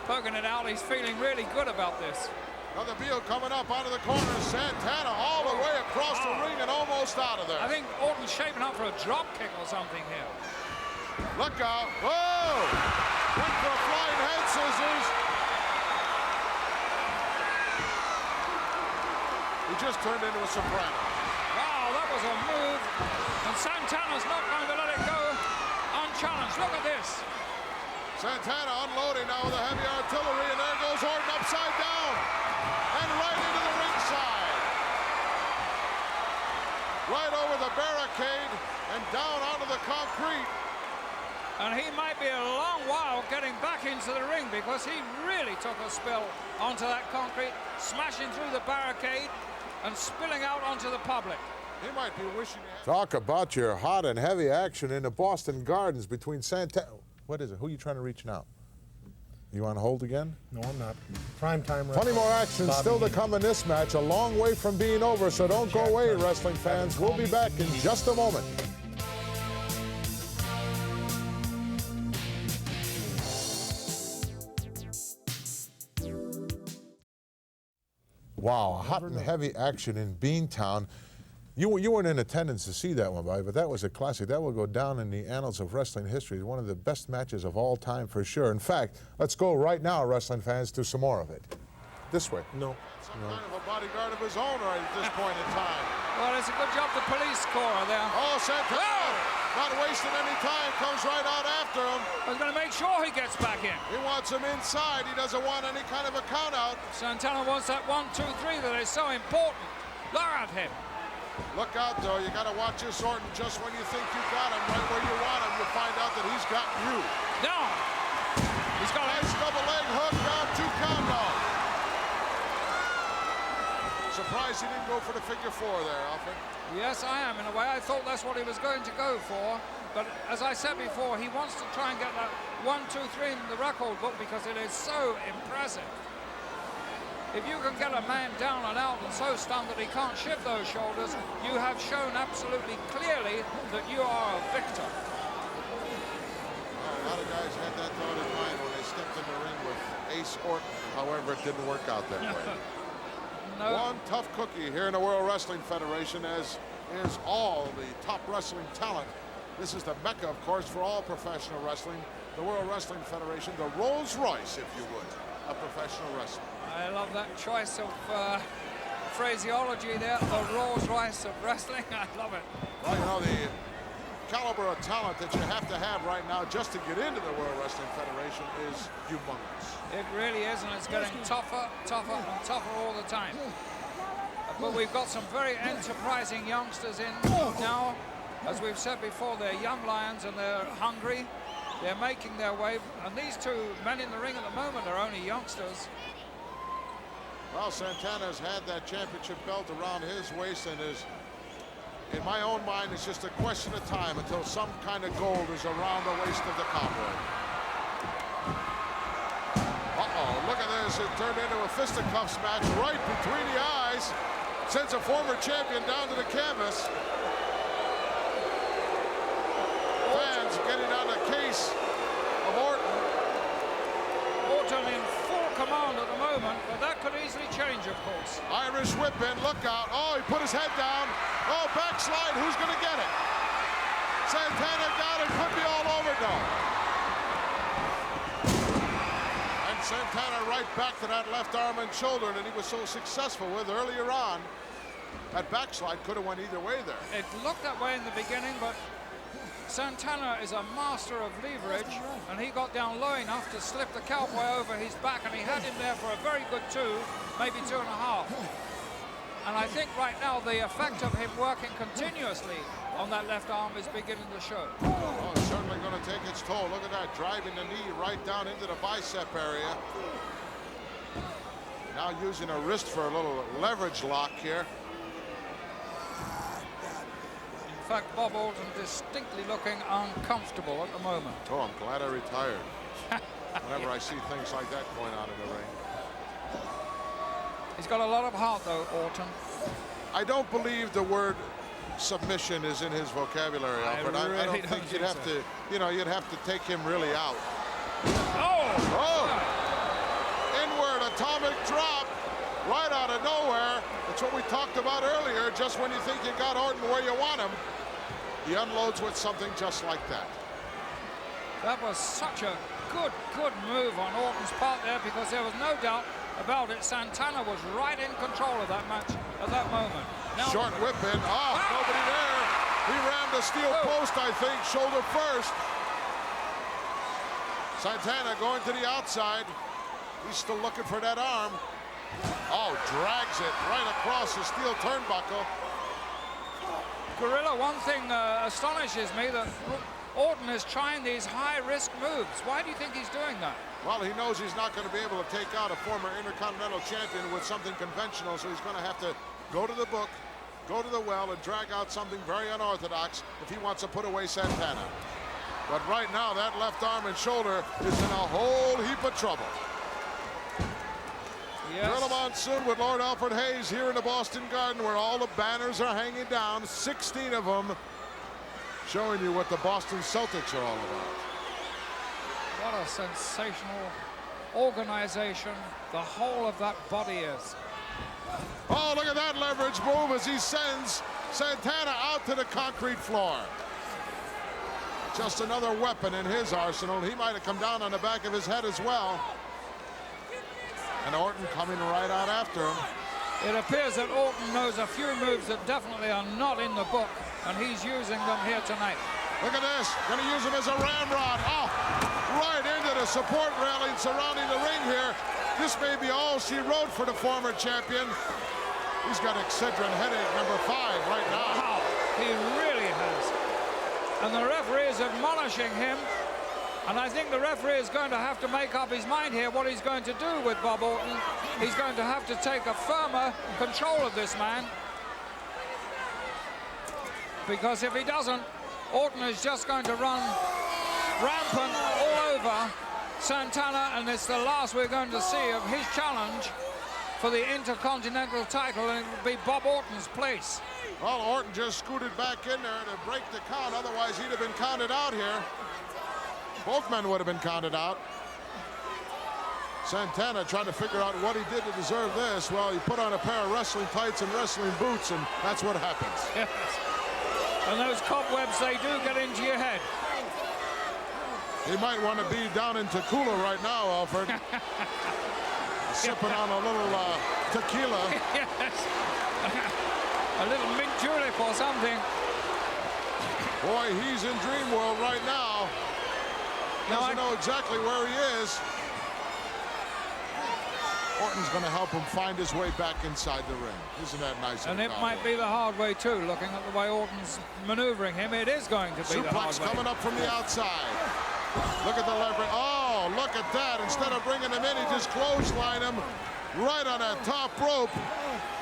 [SPEAKER 5] poking it out. He's feeling really good about this.
[SPEAKER 1] Another Beal coming up out of the corner. Santana all the way across the ring and almost out of there.
[SPEAKER 5] I think Orton's shaping up for a drop kick or something here.
[SPEAKER 1] Look out. Whoa! Went for a flying head scissors. He just turned into a soprano.
[SPEAKER 5] Wow, that was a move. And Santana's not going to let it go unchallenged. Look at this.
[SPEAKER 1] Santana unloading now with the heavy artillery, and there goes Orton upside down. And right into the ringside. Right over the barricade and down onto the concrete.
[SPEAKER 5] And he might be a long while getting back into the ring because he really took a spill onto that concrete, smashing through the barricade and spilling out onto the public.
[SPEAKER 1] He might be wishing he had... Talk about your hot and heavy action in the Boston Gardens between Santana... What is it? Who are you trying to reach now? You on hold again?
[SPEAKER 2] No, I'm not. Prime time wrestling.
[SPEAKER 1] Plenty more action still to come in this match. A long way from being over, so don't go away, wrestling fans. We'll be back in just a moment. Wow, hot and heavy action in Beantown. You weren't in attendance to see that one, Bobby, but that was a classic. That will go down in the annals of wrestling history. One of the best matches of all time for sure. In fact, let's go right now, wrestling fans, to some more of it. This way.
[SPEAKER 2] No.
[SPEAKER 1] Some kind of a bodyguard of his own right at this point in time.
[SPEAKER 5] Well, it's a good job the police scorer there.
[SPEAKER 1] Oh, Santana, not wasting any time, comes right out after him.
[SPEAKER 5] I was going to make sure he gets back in.
[SPEAKER 1] He wants him inside. He doesn't want any kind of a count out.
[SPEAKER 5] Santana wants that 1, 2, 3 that is so important. Look at him.
[SPEAKER 1] Look out, though. You got to watch this, Orton. Just when you think you got him, right where you want him, you find out that he's got you.
[SPEAKER 5] No. He's got
[SPEAKER 1] Nice double leg hook, down 2 count out. Surprised he didn't go for the figure 4 there, Alfred.
[SPEAKER 5] Yes, I am, in a way. I thought that's what he was going to go for. But as I said before, he wants to try and get that 1, 2, 3 in the record book because it is so impressive. If you can get a man down and out and so stunned that he can't shift those shoulders, you have shown absolutely clearly that you are a victor.
[SPEAKER 1] Well, a lot of guys had that thought in mind when they stepped in the ring with Ace Orton. However, it didn't work out that way.
[SPEAKER 5] No.
[SPEAKER 1] One tough cookie here in the World Wrestling Federation, as is all the top wrestling talent. This is the mecca, of course, for all professional wrestling. The World Wrestling Federation, the Rolls Royce, if you would, of professional wrestling.
[SPEAKER 5] I love that choice of phraseology there, the Rolls Royce of wrestling. I love it.
[SPEAKER 1] Well, you know, the caliber of talent that you have to have right now just to get into the World Wrestling Federation is humongous.
[SPEAKER 5] It really is, and it's getting tougher, tougher, and tougher all the time. But we've got some very enterprising youngsters in now. As we've said before, they're young lions and they're hungry. They're making their way, and these 2 men in the ring at the moment are only youngsters.
[SPEAKER 1] Well, Santana's had that championship belt around his waist and is, in my own mind, it's just a question of time until some kind of gold is around the waist of the cowboy. Uh-oh, look at this. It turned into a fisticuffs match right between the eyes. Sends a former champion down to the canvas. Fans getting on the case of Orton.
[SPEAKER 5] Orton in full command at the moment, but that could easily change, of course.
[SPEAKER 1] Irish whip in, look out. Oh, he put his head down. Oh, backslide, who's going to get it? Santana got it, could be all over though. And Santana right back to that left arm and shoulder that he was so successful with earlier on. That backslide could have went either way there.
[SPEAKER 5] It looked that way in the beginning, but Santana is a master of leverage, and he got down low enough to slip the cowboy over his back, and he had him there for a very good 2, maybe 2.5. And I think right now the effect of him working continuously on that left arm is beginning to show.
[SPEAKER 1] Oh, it's certainly going to take its toll. Look at that, driving the knee right down into the bicep area. Now using a wrist for a little leverage lock here.
[SPEAKER 5] In fact, Bob Orton distinctly looking uncomfortable at the moment.
[SPEAKER 1] Oh, I'm glad I retired. Whenever I see things like that going on in the ring.
[SPEAKER 5] He's got a lot of heart, though, Orton.
[SPEAKER 1] I don't believe the word submission is in his vocabulary, Alfred. I don't think you'd have to, you know, you'd have to take him really out.
[SPEAKER 5] Oh!
[SPEAKER 1] Oh! atomic drop right out of nowhere. That's what we talked about earlier. Just when you think you got Orton where you want him, he unloads with something just like that.
[SPEAKER 5] That was such a good move on Orton's part there, because there was no doubt about it. Santana was right in control of that match at that moment. Now,
[SPEAKER 1] short whip in. Nobody there. He rammed a steel post, I think, shoulder first. Santana going to the outside. He's still looking for that arm. Drags it right across the steel turnbuckle.
[SPEAKER 5] Gorilla, one thing astonishes me, that Orton is trying these high-risk moves. Why do you think he's doing that?
[SPEAKER 1] Well, he knows he's not going to be able to take out a former Intercontinental Champion with something conventional, so he's going to have to go to the book, go to the well, and drag out something very unorthodox if he wants to put away Santana. But right now, that left arm and shoulder is in a whole heap of trouble.
[SPEAKER 5] Yes.
[SPEAKER 1] Gorilla Monsoon with Lord Alfred Hayes here in the Boston Garden, where all the banners are hanging down, 16 of them, showing you what the Boston Celtics are all about.
[SPEAKER 5] What a sensational organization the whole of that body is.
[SPEAKER 1] Oh, look at that leverage move as he sends Santana out to the concrete floor. Just another weapon in his arsenal. He might have come down on the back of his head as well. And Orton coming right out after him.
[SPEAKER 5] It appears that Orton knows a few moves that definitely are not in the book, and he's using them here tonight.
[SPEAKER 1] Look at this. Going to use him as a ramrod. Right into the support railing surrounding the ring here. This may be all she wrote for the former champion. He's got Excedrin headache number 5 right now.
[SPEAKER 5] Wow, he really has. And the referee is admonishing him. And I think the referee is going to have to make up his mind here what he's going to do with Bob Orton. He's going to have to take a firmer control of this man. Because if he doesn't, Orton is just going to run rampant all over Santana, and it's the last we're going to see of his challenge for the Intercontinental title, and it will be Bob Orton's place.
[SPEAKER 1] Well, Orton just scooted back in there to break the count. Otherwise, he'd have been counted out here. Both men would have been counted out. Santana trying to figure out what he did to deserve this. Well, he put on a pair of wrestling tights and wrestling boots, and that's what happens.
[SPEAKER 5] Yes. And those cobwebs, they do get into your head.
[SPEAKER 1] He might want to be down in Tequila right now, Alfred. Sipping on a little tequila.
[SPEAKER 5] Yes. A little mint julep or something.
[SPEAKER 1] Boy, he's in dream world right now. Doesn't know exactly where he is. Orton's going to help him find his way back inside the ring. Isn't that nice?
[SPEAKER 5] And it might be the hard way too, looking at the way Orton's maneuvering him. It is going to be the hard
[SPEAKER 1] suplex
[SPEAKER 5] way.
[SPEAKER 1] coming up from the outside. Look at the leverage. Oh, look at that. Instead of bringing him in, he just clotheslined him right on that top rope.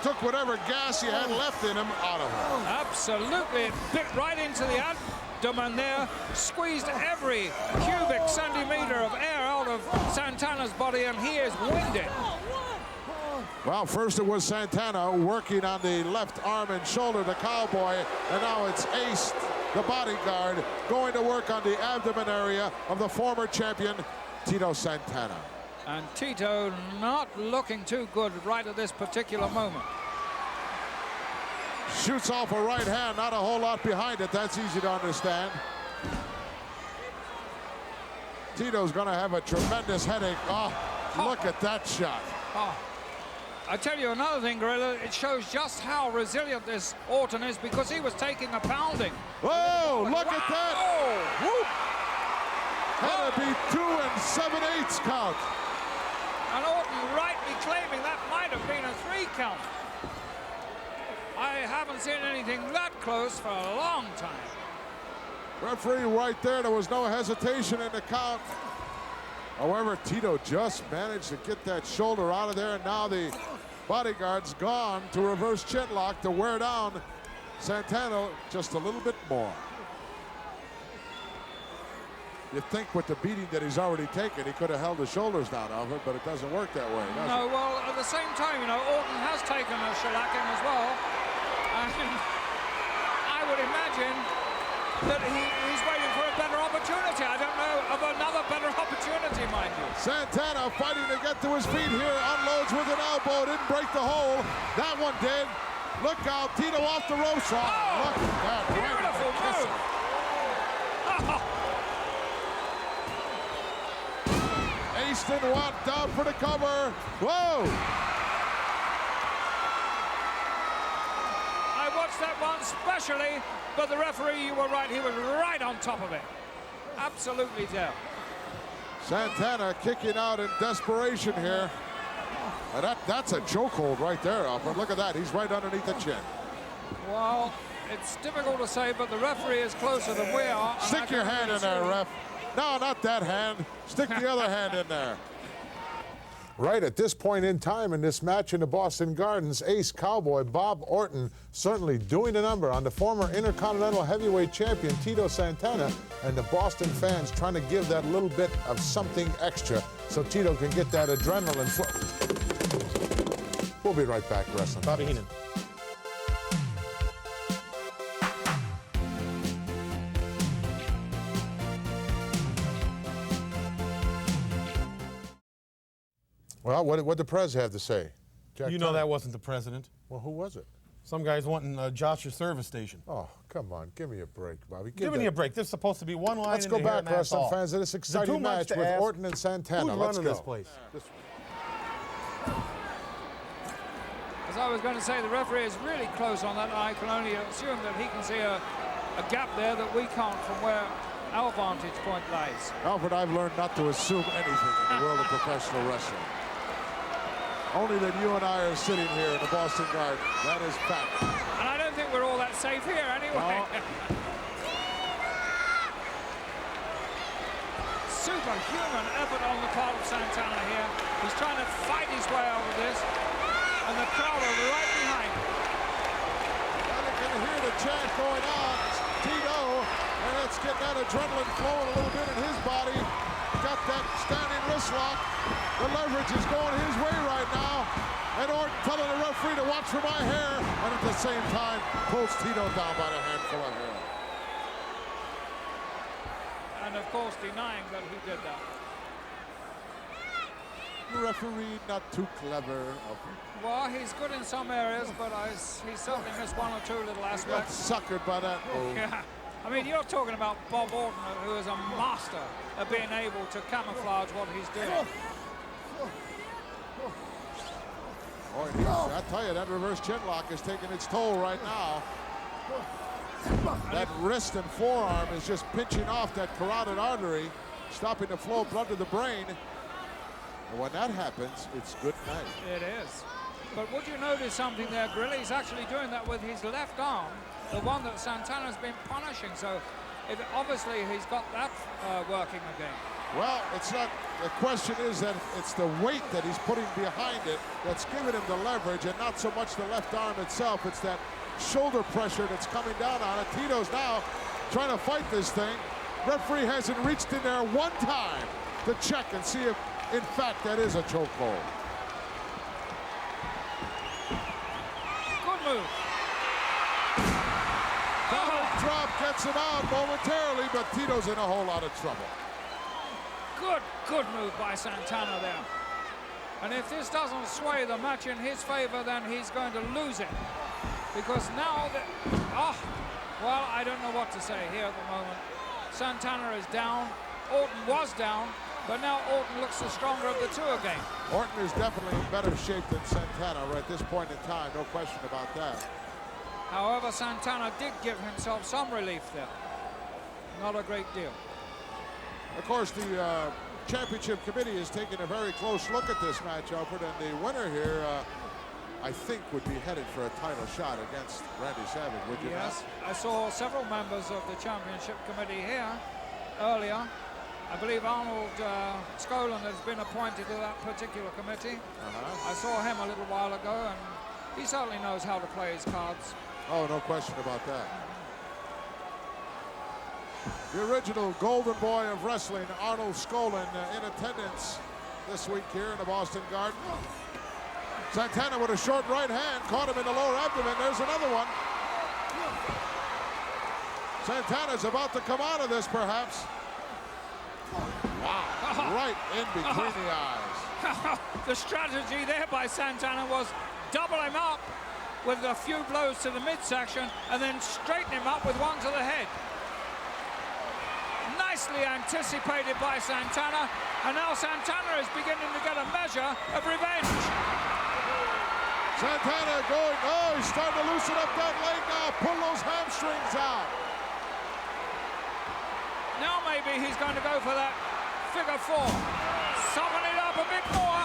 [SPEAKER 1] Took whatever gas he had left in him out of him.
[SPEAKER 5] Absolutely. It bit right into the abdomen there. Squeezed every cubic centimeter of air out of Santana's body, and he is winded.
[SPEAKER 1] Well, first it was Santana working on the left arm and shoulder, the cowboy, and now it's Ace, the bodyguard, going to work on the abdomen area of the former champion, Tito Santana.
[SPEAKER 5] And Tito not looking too good right at this particular moment.
[SPEAKER 1] Shoots off a right hand, not a whole lot behind it. That's easy to understand. Tito's going to have a tremendous headache. Oh, look at that shot.
[SPEAKER 5] Oh. I tell you another thing, Gorilla, it shows just how resilient this Orton is, because he was taking a pounding.
[SPEAKER 1] Whoa, look at that.
[SPEAKER 5] Whoop.
[SPEAKER 1] Had to be 2 7/8 count.
[SPEAKER 5] And Orton rightly claiming that might have been a 3 count. I haven't seen anything that close for a long time.
[SPEAKER 1] Referee right there. There was no hesitation in the count. However, Tito just managed to get that shoulder out of there, and now the bodyguard's gone to reverse chinlock to wear down Santana just a little bit more. You think with the beating that he's already taken, he could have held the shoulders down of it, but it doesn't work that way, does
[SPEAKER 5] No,
[SPEAKER 1] it?
[SPEAKER 5] well, at the same time, you know, Orton has taken a shellacking as well. And I would imagine that he's waiting for a better opportunity. I don't know of another better opportunity, mind you.
[SPEAKER 1] Santana fighting to get to his feet here. Unloads with an elbow. Didn't break the hold. That one did. Look out. Tito off the ropes. Oh, look at that.
[SPEAKER 5] Beautiful move.
[SPEAKER 1] Aston Watt down for the cover. Whoa.
[SPEAKER 5] I watched that one specially, but the referee, you were right, he was right on top of it. Absolutely down.
[SPEAKER 1] Santana kicking out in desperation here. That's a chokehold right there, Alfred. Look at that. He's right underneath the chin.
[SPEAKER 5] Well, it's difficult to say, but the referee is closer than we are.
[SPEAKER 1] Stick your hand in there, ref. No, not that hand. Stick the other hand in there. Right at this point in time in this match in the Boston Gardens, Ace Cowboy Bob Orton certainly doing a number on the former Intercontinental Heavyweight Champion Tito Santana, and the Boston fans trying to give that little bit of something extra so Tito can get that adrenaline flow. We'll be right back, wrestling.
[SPEAKER 2] Bobby Heenan.
[SPEAKER 1] Well, what did the Prez have to say? Jack
[SPEAKER 2] You know
[SPEAKER 1] Tunney?
[SPEAKER 2] that wasn't the president.
[SPEAKER 1] Well, who was it?
[SPEAKER 2] Some guy's wanting Josh's service station.
[SPEAKER 1] Oh, come on. Give me a break, Bobby.
[SPEAKER 2] Give me a break. There's supposed to be one line.
[SPEAKER 1] Let's go back, wrestling fans, to this exciting match with
[SPEAKER 2] ask?
[SPEAKER 1] Orton and Santana.
[SPEAKER 2] Who's
[SPEAKER 1] Let's
[SPEAKER 2] running
[SPEAKER 1] go.
[SPEAKER 2] this place?
[SPEAKER 5] As I was going to say, the referee is really close on that. I can only assume that he can see a gap there that we can't from where our vantage point lies.
[SPEAKER 1] Alfred, I've learned not to assume anything in the world of professional wrestling. Only that you and I are sitting here in the Boston Garden. That is fact.
[SPEAKER 5] And I don't think we're all that safe here anyway.
[SPEAKER 1] No.
[SPEAKER 5] Superhuman effort on the part of Santana here. He's trying to fight his way out of this. And the crowd are right behind him.
[SPEAKER 1] Well, you can hear the chant going on. It's Tito, and it's getting that adrenaline flowing a little bit in his body. Got that standing wrist lock. The leverage is going his way right now. And Orton telling the referee to watch for my hair. And at the same time, pulls Tito down by the handful of hair.
[SPEAKER 5] And of course denying that he did that.
[SPEAKER 1] The referee not too clever.
[SPEAKER 5] Well, he's good in some areas, but he certainly missed one or two little
[SPEAKER 1] Got
[SPEAKER 5] aspects.
[SPEAKER 1] suckered by that move.
[SPEAKER 5] Yeah. I mean, you're talking about Bob Orton, who is a master of being able to camouflage what he's doing.
[SPEAKER 1] Boy, I tell you, that reverse chin lock is taking its toll right now. That wrist and forearm is just pinching off that carotid artery, stopping the flow of blood to the brain. And when that happens, it's good night.
[SPEAKER 5] It is. But would you notice something there, Grilly? He's actually doing that with his left arm, the one that Santana's been punishing. So obviously he's got that working again.
[SPEAKER 1] Well, it's not, the question is that it's the weight that he's putting behind it that's giving him the leverage, and not so much the left arm itself. It's that shoulder pressure that's coming down on it. Tito's now trying to fight this thing. Referee hasn't reached in there one time to check and see if, in fact, that is a chokehold.
[SPEAKER 5] Good move.
[SPEAKER 1] Drop gets him out momentarily, but Tito's in a whole lot of trouble.
[SPEAKER 5] Good move by Santana there. And if this doesn't sway the match in his favor, then he's going to lose it. Because now that, well, I don't know what to say here at the moment. Santana is down. Orton was down, but now Orton looks the stronger of the two again.
[SPEAKER 1] Orton is definitely in better shape than Santana right at this point in time, no question about that.
[SPEAKER 5] However, Santana did give himself some relief there. Not a great deal.
[SPEAKER 1] Of course, the championship committee is taking a very close look at this match, Alfred, and the winner here, I think, would be headed for a title shot against Randy Savage, would you
[SPEAKER 5] Yes,
[SPEAKER 1] not?
[SPEAKER 5] I saw several members of the championship committee here earlier. I believe Arnold Skolin has been appointed to that particular committee. I saw him a little while ago, and he certainly knows how to play his cards.
[SPEAKER 1] Oh, no question about that. The original golden boy of wrestling, Arnold Skolin, in attendance this week here in the Boston Garden. Santana with a short right hand, caught him in the lower abdomen. There's another one. Santana's about to come out of this, perhaps. Wow, right in between the eyes.
[SPEAKER 5] The strategy there by Santana was double him up with a few blows to the midsection and then straighten him up with one to the head. Nicely anticipated by Santana, and now Santana is beginning to get a measure of revenge.
[SPEAKER 1] Santana going, oh, he's starting to loosen up that leg now, pull those hamstrings out.
[SPEAKER 5] Now maybe he's going to go for that figure four. Soften it up a bit more.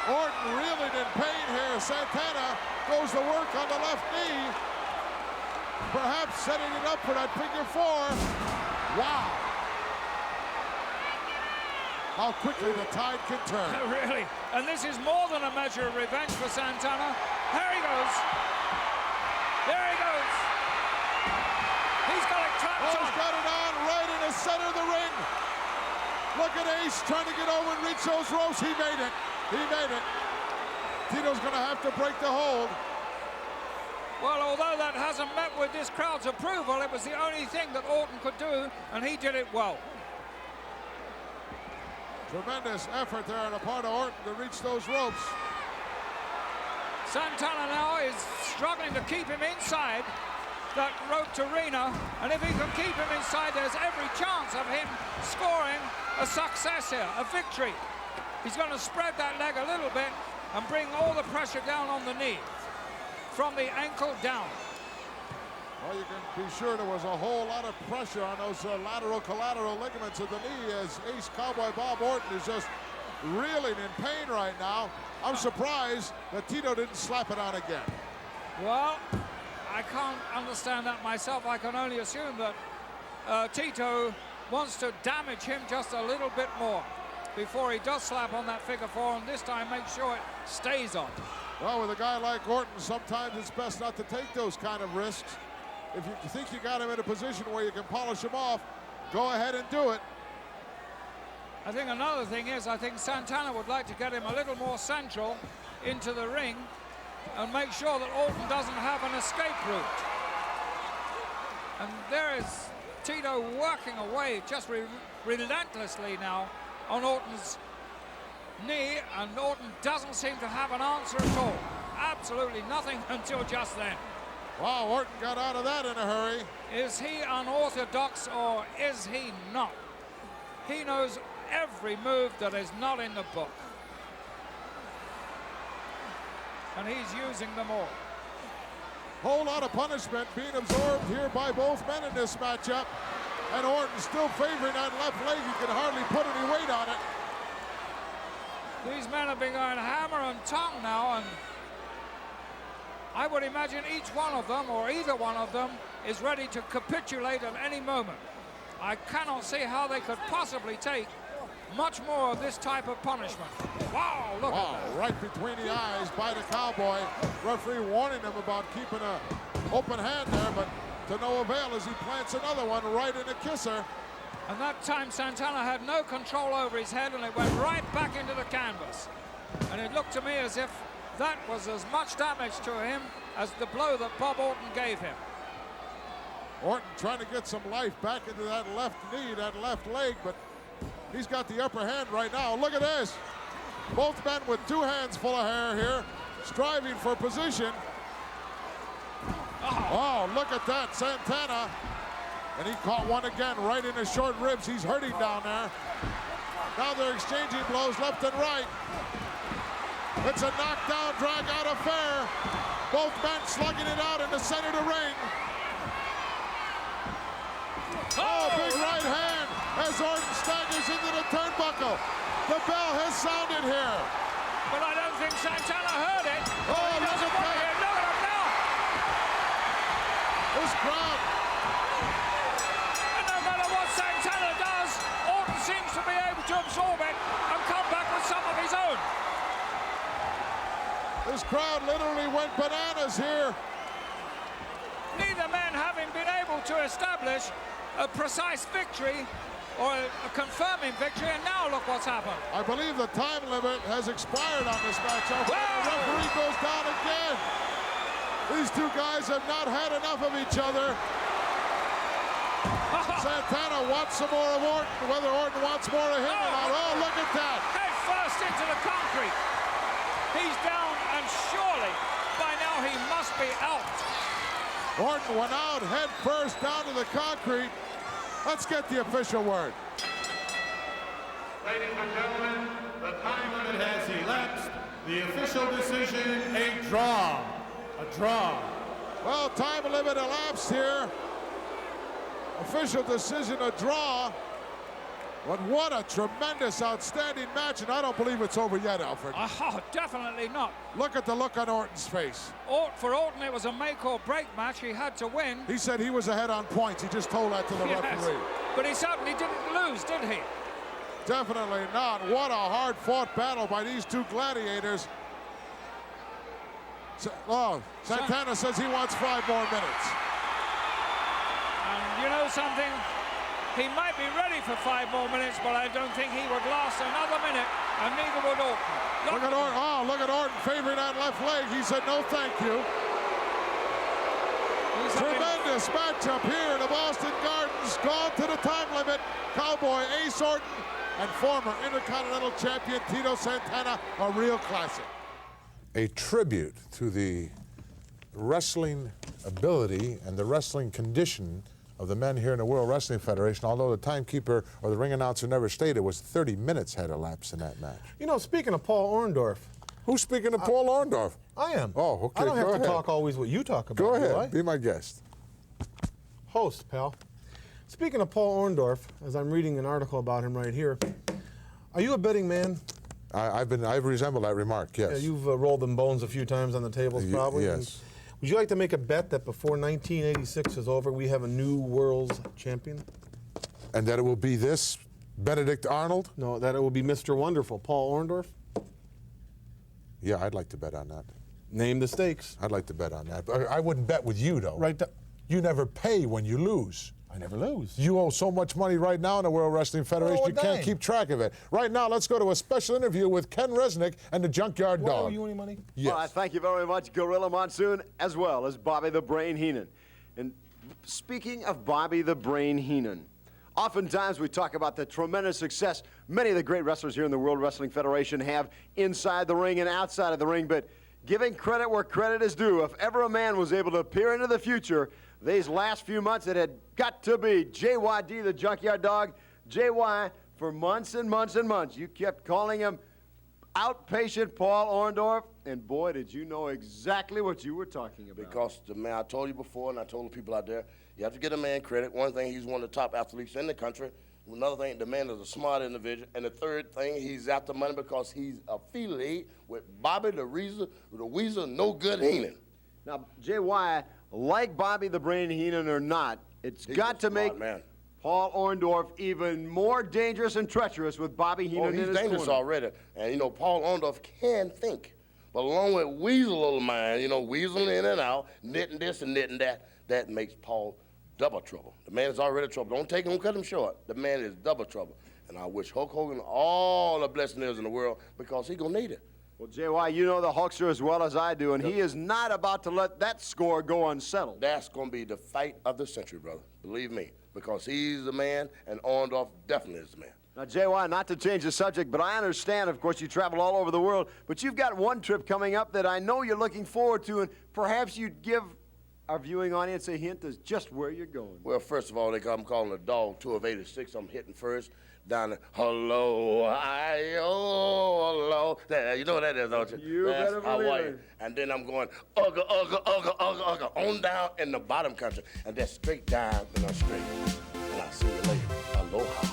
[SPEAKER 1] Orton reeling in pain here. Santana goes to work on the left knee. Perhaps setting it up for that figure four. Wow. How quickly the tide can turn.
[SPEAKER 5] Really. And this is more than a measure of revenge for Santana. There he goes. There he goes. He's got it trapped on.
[SPEAKER 1] He's got it on right in the center of the ring. Look at Ace trying to get over and reach those ropes. He made it. He made it. Tito's going to have to break the hold.
[SPEAKER 5] Well, although that hasn't met with this crowd's approval, it was the only thing that Orton could do, and he did it well.
[SPEAKER 1] Tremendous effort there on the part of Orton to reach those ropes.
[SPEAKER 5] Santana now is struggling to keep him inside that roped arena, and if he can keep him inside, there's every chance of him scoring a success here, a victory. He's going to spread that leg a little bit and bring all the pressure down on the knee, from the ankle down.
[SPEAKER 1] Well, you can be sure there was a whole lot of pressure on those lateral collateral ligaments of the knee as Ace Cowboy Bob Orton is just reeling in pain right now. I'm surprised that Tito didn't slap it on again.
[SPEAKER 5] Well, I can't understand that myself. I can only assume that Tito wants to damage him just a little bit more before he does slap on that figure four, and this time make sure it stays on.
[SPEAKER 1] Well, with a guy like Orton, sometimes it's best not to take those kind of risks. If you think you got him in a position where you can polish him off, go ahead and do it.
[SPEAKER 5] I think another thing is, I think Santana would like to get him a little more central into the ring and make sure that Orton doesn't have an escape route. And there is Tito working away just relentlessly now on Orton's knee, and Orton doesn't seem to have an answer at all. Absolutely nothing until just then.
[SPEAKER 1] Wow, Orton got out of that in a hurry.
[SPEAKER 5] Is he unorthodox or is he not? He knows every move that is not in the book, and he's using them all.
[SPEAKER 1] Whole lot of punishment being absorbed here by both men in this matchup, and Orton still favoring that left leg. He can hardly put any weight on it.
[SPEAKER 5] These men have been going hammer and tongue now, and I would imagine each one of them, or either one of them, is ready to capitulate at any moment. I cannot see how they could possibly take much more of this type of punishment. Wow, look at that.
[SPEAKER 1] Right between the eyes by the Cowboy. Referee warning him about keeping an open hand there, but to no avail as he plants another one right in the kisser.
[SPEAKER 5] And that time Santana had no control over his head, and it went right back into the canvas. And it looked to me as if that was as much damage to him as the blow that Bob Orton gave him.
[SPEAKER 1] Orton trying to get some life back into that left knee, that left leg, but he's got the upper hand right now. Look at this. Both men with two hands full of hair here, striving for position. Oh, look at that, Santana. And he caught one again right in his short ribs. He's hurting down there. Now they're exchanging blows left and right. It's a knockdown, drag out affair. Both men slugging it out in the center of the ring. Oh, big right hand as Orton staggers into the turnbuckle. The bell has sounded here.
[SPEAKER 5] But I don't think Santana heard it.
[SPEAKER 1] Oh,
[SPEAKER 5] he doesn't want to hear. Look at him now.
[SPEAKER 1] This crowd.
[SPEAKER 5] And no matter what Santana does, Orton seems to be able to absorb it and come back with some of his own.
[SPEAKER 1] This crowd literally went bananas here.
[SPEAKER 5] Neither man having been able to establish a precise victory or a confirming victory, and now look what's happened.
[SPEAKER 1] I believe the time limit has expired on this matchup. The referee goes down again. These two guys have not had enough of each other. Santana wants some more of Orton, whether Orton wants more of him or not. Oh, look at that.
[SPEAKER 5] Head first into the concrete. He's down, and surely by now he must be out.
[SPEAKER 1] Orton went out head first down to the concrete. Let's get the official word.
[SPEAKER 3] Ladies and gentlemen, the time limit has elapsed. The official decision, a draw. A draw.
[SPEAKER 1] Well, time limit elapsed here. Official decision, a draw. But what a tremendous, outstanding match, and I don't believe it's over yet, Alfred.
[SPEAKER 5] Oh, definitely not.
[SPEAKER 1] Look at the look on Orton's face.
[SPEAKER 5] For Orton, it was a make or break match. He had to win.
[SPEAKER 1] He said he was ahead on points. He just told that to the referee.
[SPEAKER 5] But he certainly didn't lose, did he?
[SPEAKER 1] Definitely not. What a hard-fought battle by these two gladiators. Santana says he wants 5 more minutes.
[SPEAKER 5] And you know something? He might be ready for 5 more minutes, but I don't think he would last another minute, and neither would Orton.
[SPEAKER 1] Look at Orton. Oh, look at Orton favoring that left leg. He said, no, thank you. Tremendous matchup here in the Boston Gardens. Gone to the time limit. Cowboy Ace Orton and former Intercontinental Champion Tito Santana, a real classic. A tribute to the wrestling ability and the wrestling condition of the men here in the World Wrestling Federation, although the timekeeper or the ring announcer never stated, was 30 minutes had elapsed in that match.
[SPEAKER 2] You know, speaking of Paul Orndorff.
[SPEAKER 1] Who's speaking of Paul Orndorff?
[SPEAKER 2] I am.
[SPEAKER 1] Oh, okay,
[SPEAKER 2] I don't have
[SPEAKER 1] go
[SPEAKER 2] to
[SPEAKER 1] ahead.
[SPEAKER 2] talk always what you talk about.
[SPEAKER 1] Go
[SPEAKER 2] do I?
[SPEAKER 1] ahead, be my guest.
[SPEAKER 2] Host, pal. Speaking of Paul Orndorff, as I'm reading an article about him right here, are you a betting man?
[SPEAKER 1] I've resembled that remark, yes.
[SPEAKER 2] Yeah, you've rolled them bones a few times on the tables, probably.
[SPEAKER 1] Yes.
[SPEAKER 2] And would you like to make a bet that before 1986 is over, we have a new world's champion?
[SPEAKER 1] And that it will be this Benedict Arnold?
[SPEAKER 2] No, that it will be Mr. Wonderful, Paul Orndorff?
[SPEAKER 1] Yeah, I'd like to bet on that.
[SPEAKER 2] Name the stakes.
[SPEAKER 1] I'd like to bet on that. But I wouldn't bet with you, though.
[SPEAKER 2] Right.
[SPEAKER 1] You never pay when you lose.
[SPEAKER 2] I never lose.
[SPEAKER 1] You owe so much money right now in the World Wrestling Federation, you can't keep track of it. Right now, let's go to a special interview with Ken Resnick and the Junkyard Dog.
[SPEAKER 2] Owe you any money?
[SPEAKER 1] Yes.
[SPEAKER 6] Well, thank you very much, Gorilla Monsoon, as well as Bobby the Brain Heenan. And speaking of Bobby the Brain Heenan, oftentimes we talk about the tremendous success many of the great wrestlers here in the World Wrestling Federation have inside the ring and outside of the ring, but giving credit where credit is due, if ever a man was able to peer into the future, these last few months it had got to be JYD, the Junkyard Dog. JY, for months and months and months, you kept calling him outpatient Paul Orndorff, and boy, did you know exactly what you were talking about.
[SPEAKER 7] Because the man, I told you before, and I told the people out there, you have to give a man credit. One thing, he's one of the top athletes in the country. Another thing, the man is a smart individual. And the third thing, he's after money because he's affiliated with Bobby the Weasel No Good Heenan.
[SPEAKER 6] Now, JY, like Bobby the Brain Heenan or not, it's got to make Paul Orndorff even more dangerous and treacherous with Bobby Heenan in his
[SPEAKER 7] he's dangerous
[SPEAKER 6] corner.
[SPEAKER 7] already. And, you know, Paul Orndorff can think. But along with Weasel little man, you know, weaseling in and out, knitting this and knitting that, that makes Paul double trouble. The man is already trouble. Don't cut him short. The man is double trouble. And I wish Hulk Hogan all the blessings in the world because he gonna need it.
[SPEAKER 6] Well, JY, you know the Hulkster as well as I do, and he is not about to let that score go unsettled.
[SPEAKER 7] That's going to be the fight of the century, brother. Believe me, because he's the man, and Orndorff definitely is the man.
[SPEAKER 6] Now, JY, not to change the subject, but I understand, of course, you travel all over the world, but you've got one trip coming up that I know you're looking forward to, and perhaps you'd give our viewing audience a hint as just where you're going.
[SPEAKER 7] Well, first of all, I'm calling the Dog Tour of '86. I'm hitting first down there. Hello, hello. You know what that is, don't you?
[SPEAKER 6] You better believe it.
[SPEAKER 7] And then I'm going ugga, on down in the bottom country, and then straight down and I'm straight. And I'll see you later. Aloha.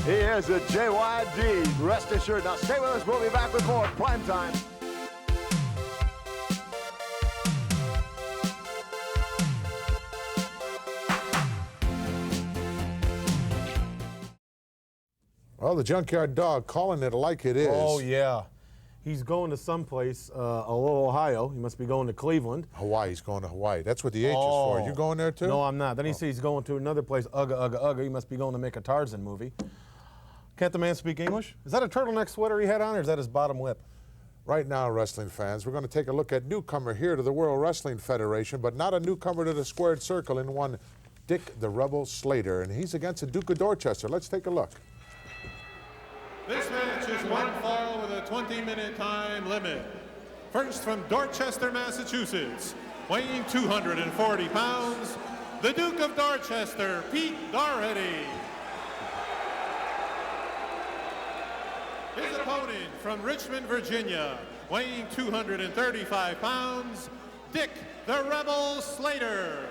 [SPEAKER 6] He is a JYD. Rest assured. Now stay with us. We'll be back with more Prime Time.
[SPEAKER 1] Well, the Junkyard Dog calling it like it is.
[SPEAKER 2] Oh, yeah. He's going to someplace, Ohio. He must be going to Cleveland.
[SPEAKER 1] Hawaii. He's going to Hawaii. That's what the H is for. You going there, too?
[SPEAKER 2] No, I'm not. Then he says he's going to another place, Ugga. He must be going to make a Tarzan movie. Can't the man speak English? Is that a turtleneck sweater he had on, or is that his bottom lip?
[SPEAKER 1] Right now, wrestling fans, we're going to take a look at newcomer here to the World Wrestling Federation, but not a newcomer to the squared circle in one Dick the Rebel Slater, and he's against the Duke of Dorchester. Let's take a look.
[SPEAKER 3] This match is one fall with a 20-minute time limit. First from Dorchester, Massachusetts, weighing 240 pounds, the Duke of Dorchester, Pete Doherty. His opponent from Richmond, Virginia, weighing 235 pounds, Dick the Rebel Slater.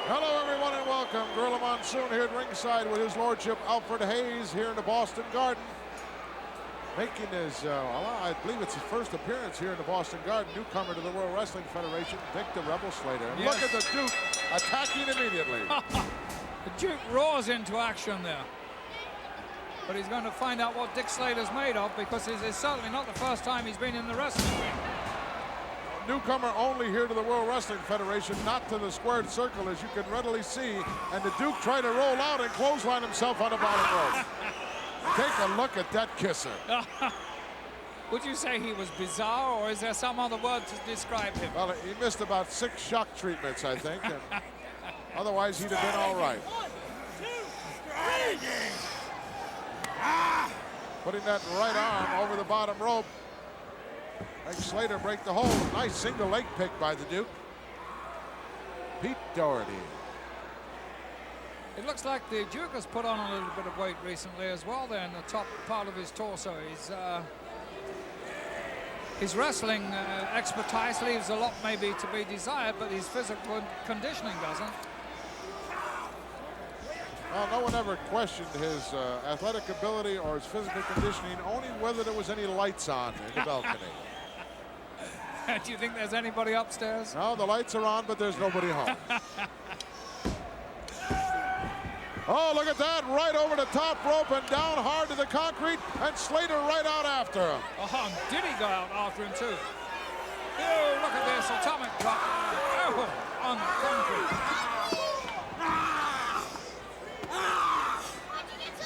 [SPEAKER 1] Hello, everyone, and welcome. Gorilla Monsoon here at ringside with his lordship Alfred Hayes here in the Boston Garden. Making his, I believe it's his first appearance here in the Boston Garden. Newcomer to the World Wrestling Federation, Dick the Rebel Slater. And
[SPEAKER 5] yes.
[SPEAKER 1] Look at the Duke attacking immediately.
[SPEAKER 5] The Duke roars into action there. But he's going to find out what Dick Slater's made of, because it's certainly not the first time he's been in the wrestling ring.
[SPEAKER 1] Newcomer only here to the World Wrestling Federation, not to the squared circle, as you can readily see. And the Duke tried to roll out and clothesline himself on the bottom rope. Take a look at that kisser.
[SPEAKER 5] Would you say he was bizarre, or is there some other word to describe him?
[SPEAKER 1] Well, he missed about 6 shock treatments, I think. And otherwise, he'd have been all right.
[SPEAKER 8] 1, 2, 3.
[SPEAKER 1] Putting that right arm over the bottom rope. Makes Slater break the hold. Nice single leg pick by the Duke. Pete Doherty.
[SPEAKER 5] It looks like the Duke has put on a little bit of weight recently as well there in the top part of his torso. His wrestling expertise leaves a lot maybe to be desired, but his physical conditioning doesn't.
[SPEAKER 1] Well, no one ever questioned his athletic ability or his physical conditioning, only whether there was any lights on in the balcony.
[SPEAKER 5] Do you think there's anybody upstairs?
[SPEAKER 1] No, the lights are on, but there's nobody home. Oh, look at that, right over the top rope and down hard to the concrete, and Slater right out after him.
[SPEAKER 5] Oh, did he go out after him too? Oh, look at this, atomic drop. Oh, on the concrete.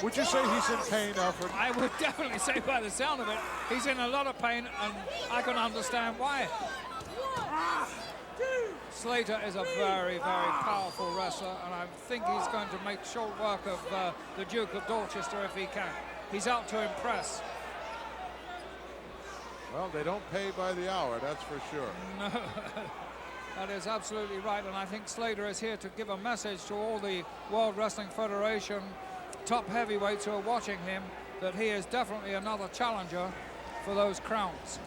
[SPEAKER 1] Would you say he's in pain, Alfred?
[SPEAKER 5] I would definitely say by the sound of it, he's in a lot of pain, and I can understand why. Slater is a very, very powerful wrestler, and I think he's going to make short work of the Duke of Dorchester if he can. He's out to impress.
[SPEAKER 1] Well, they don't pay by the hour, that's for sure.
[SPEAKER 5] No, that is absolutely right, and I think Slater is here to give a message to all the World Wrestling Federation top heavyweights who are watching him, that he is definitely another challenger for those crowns.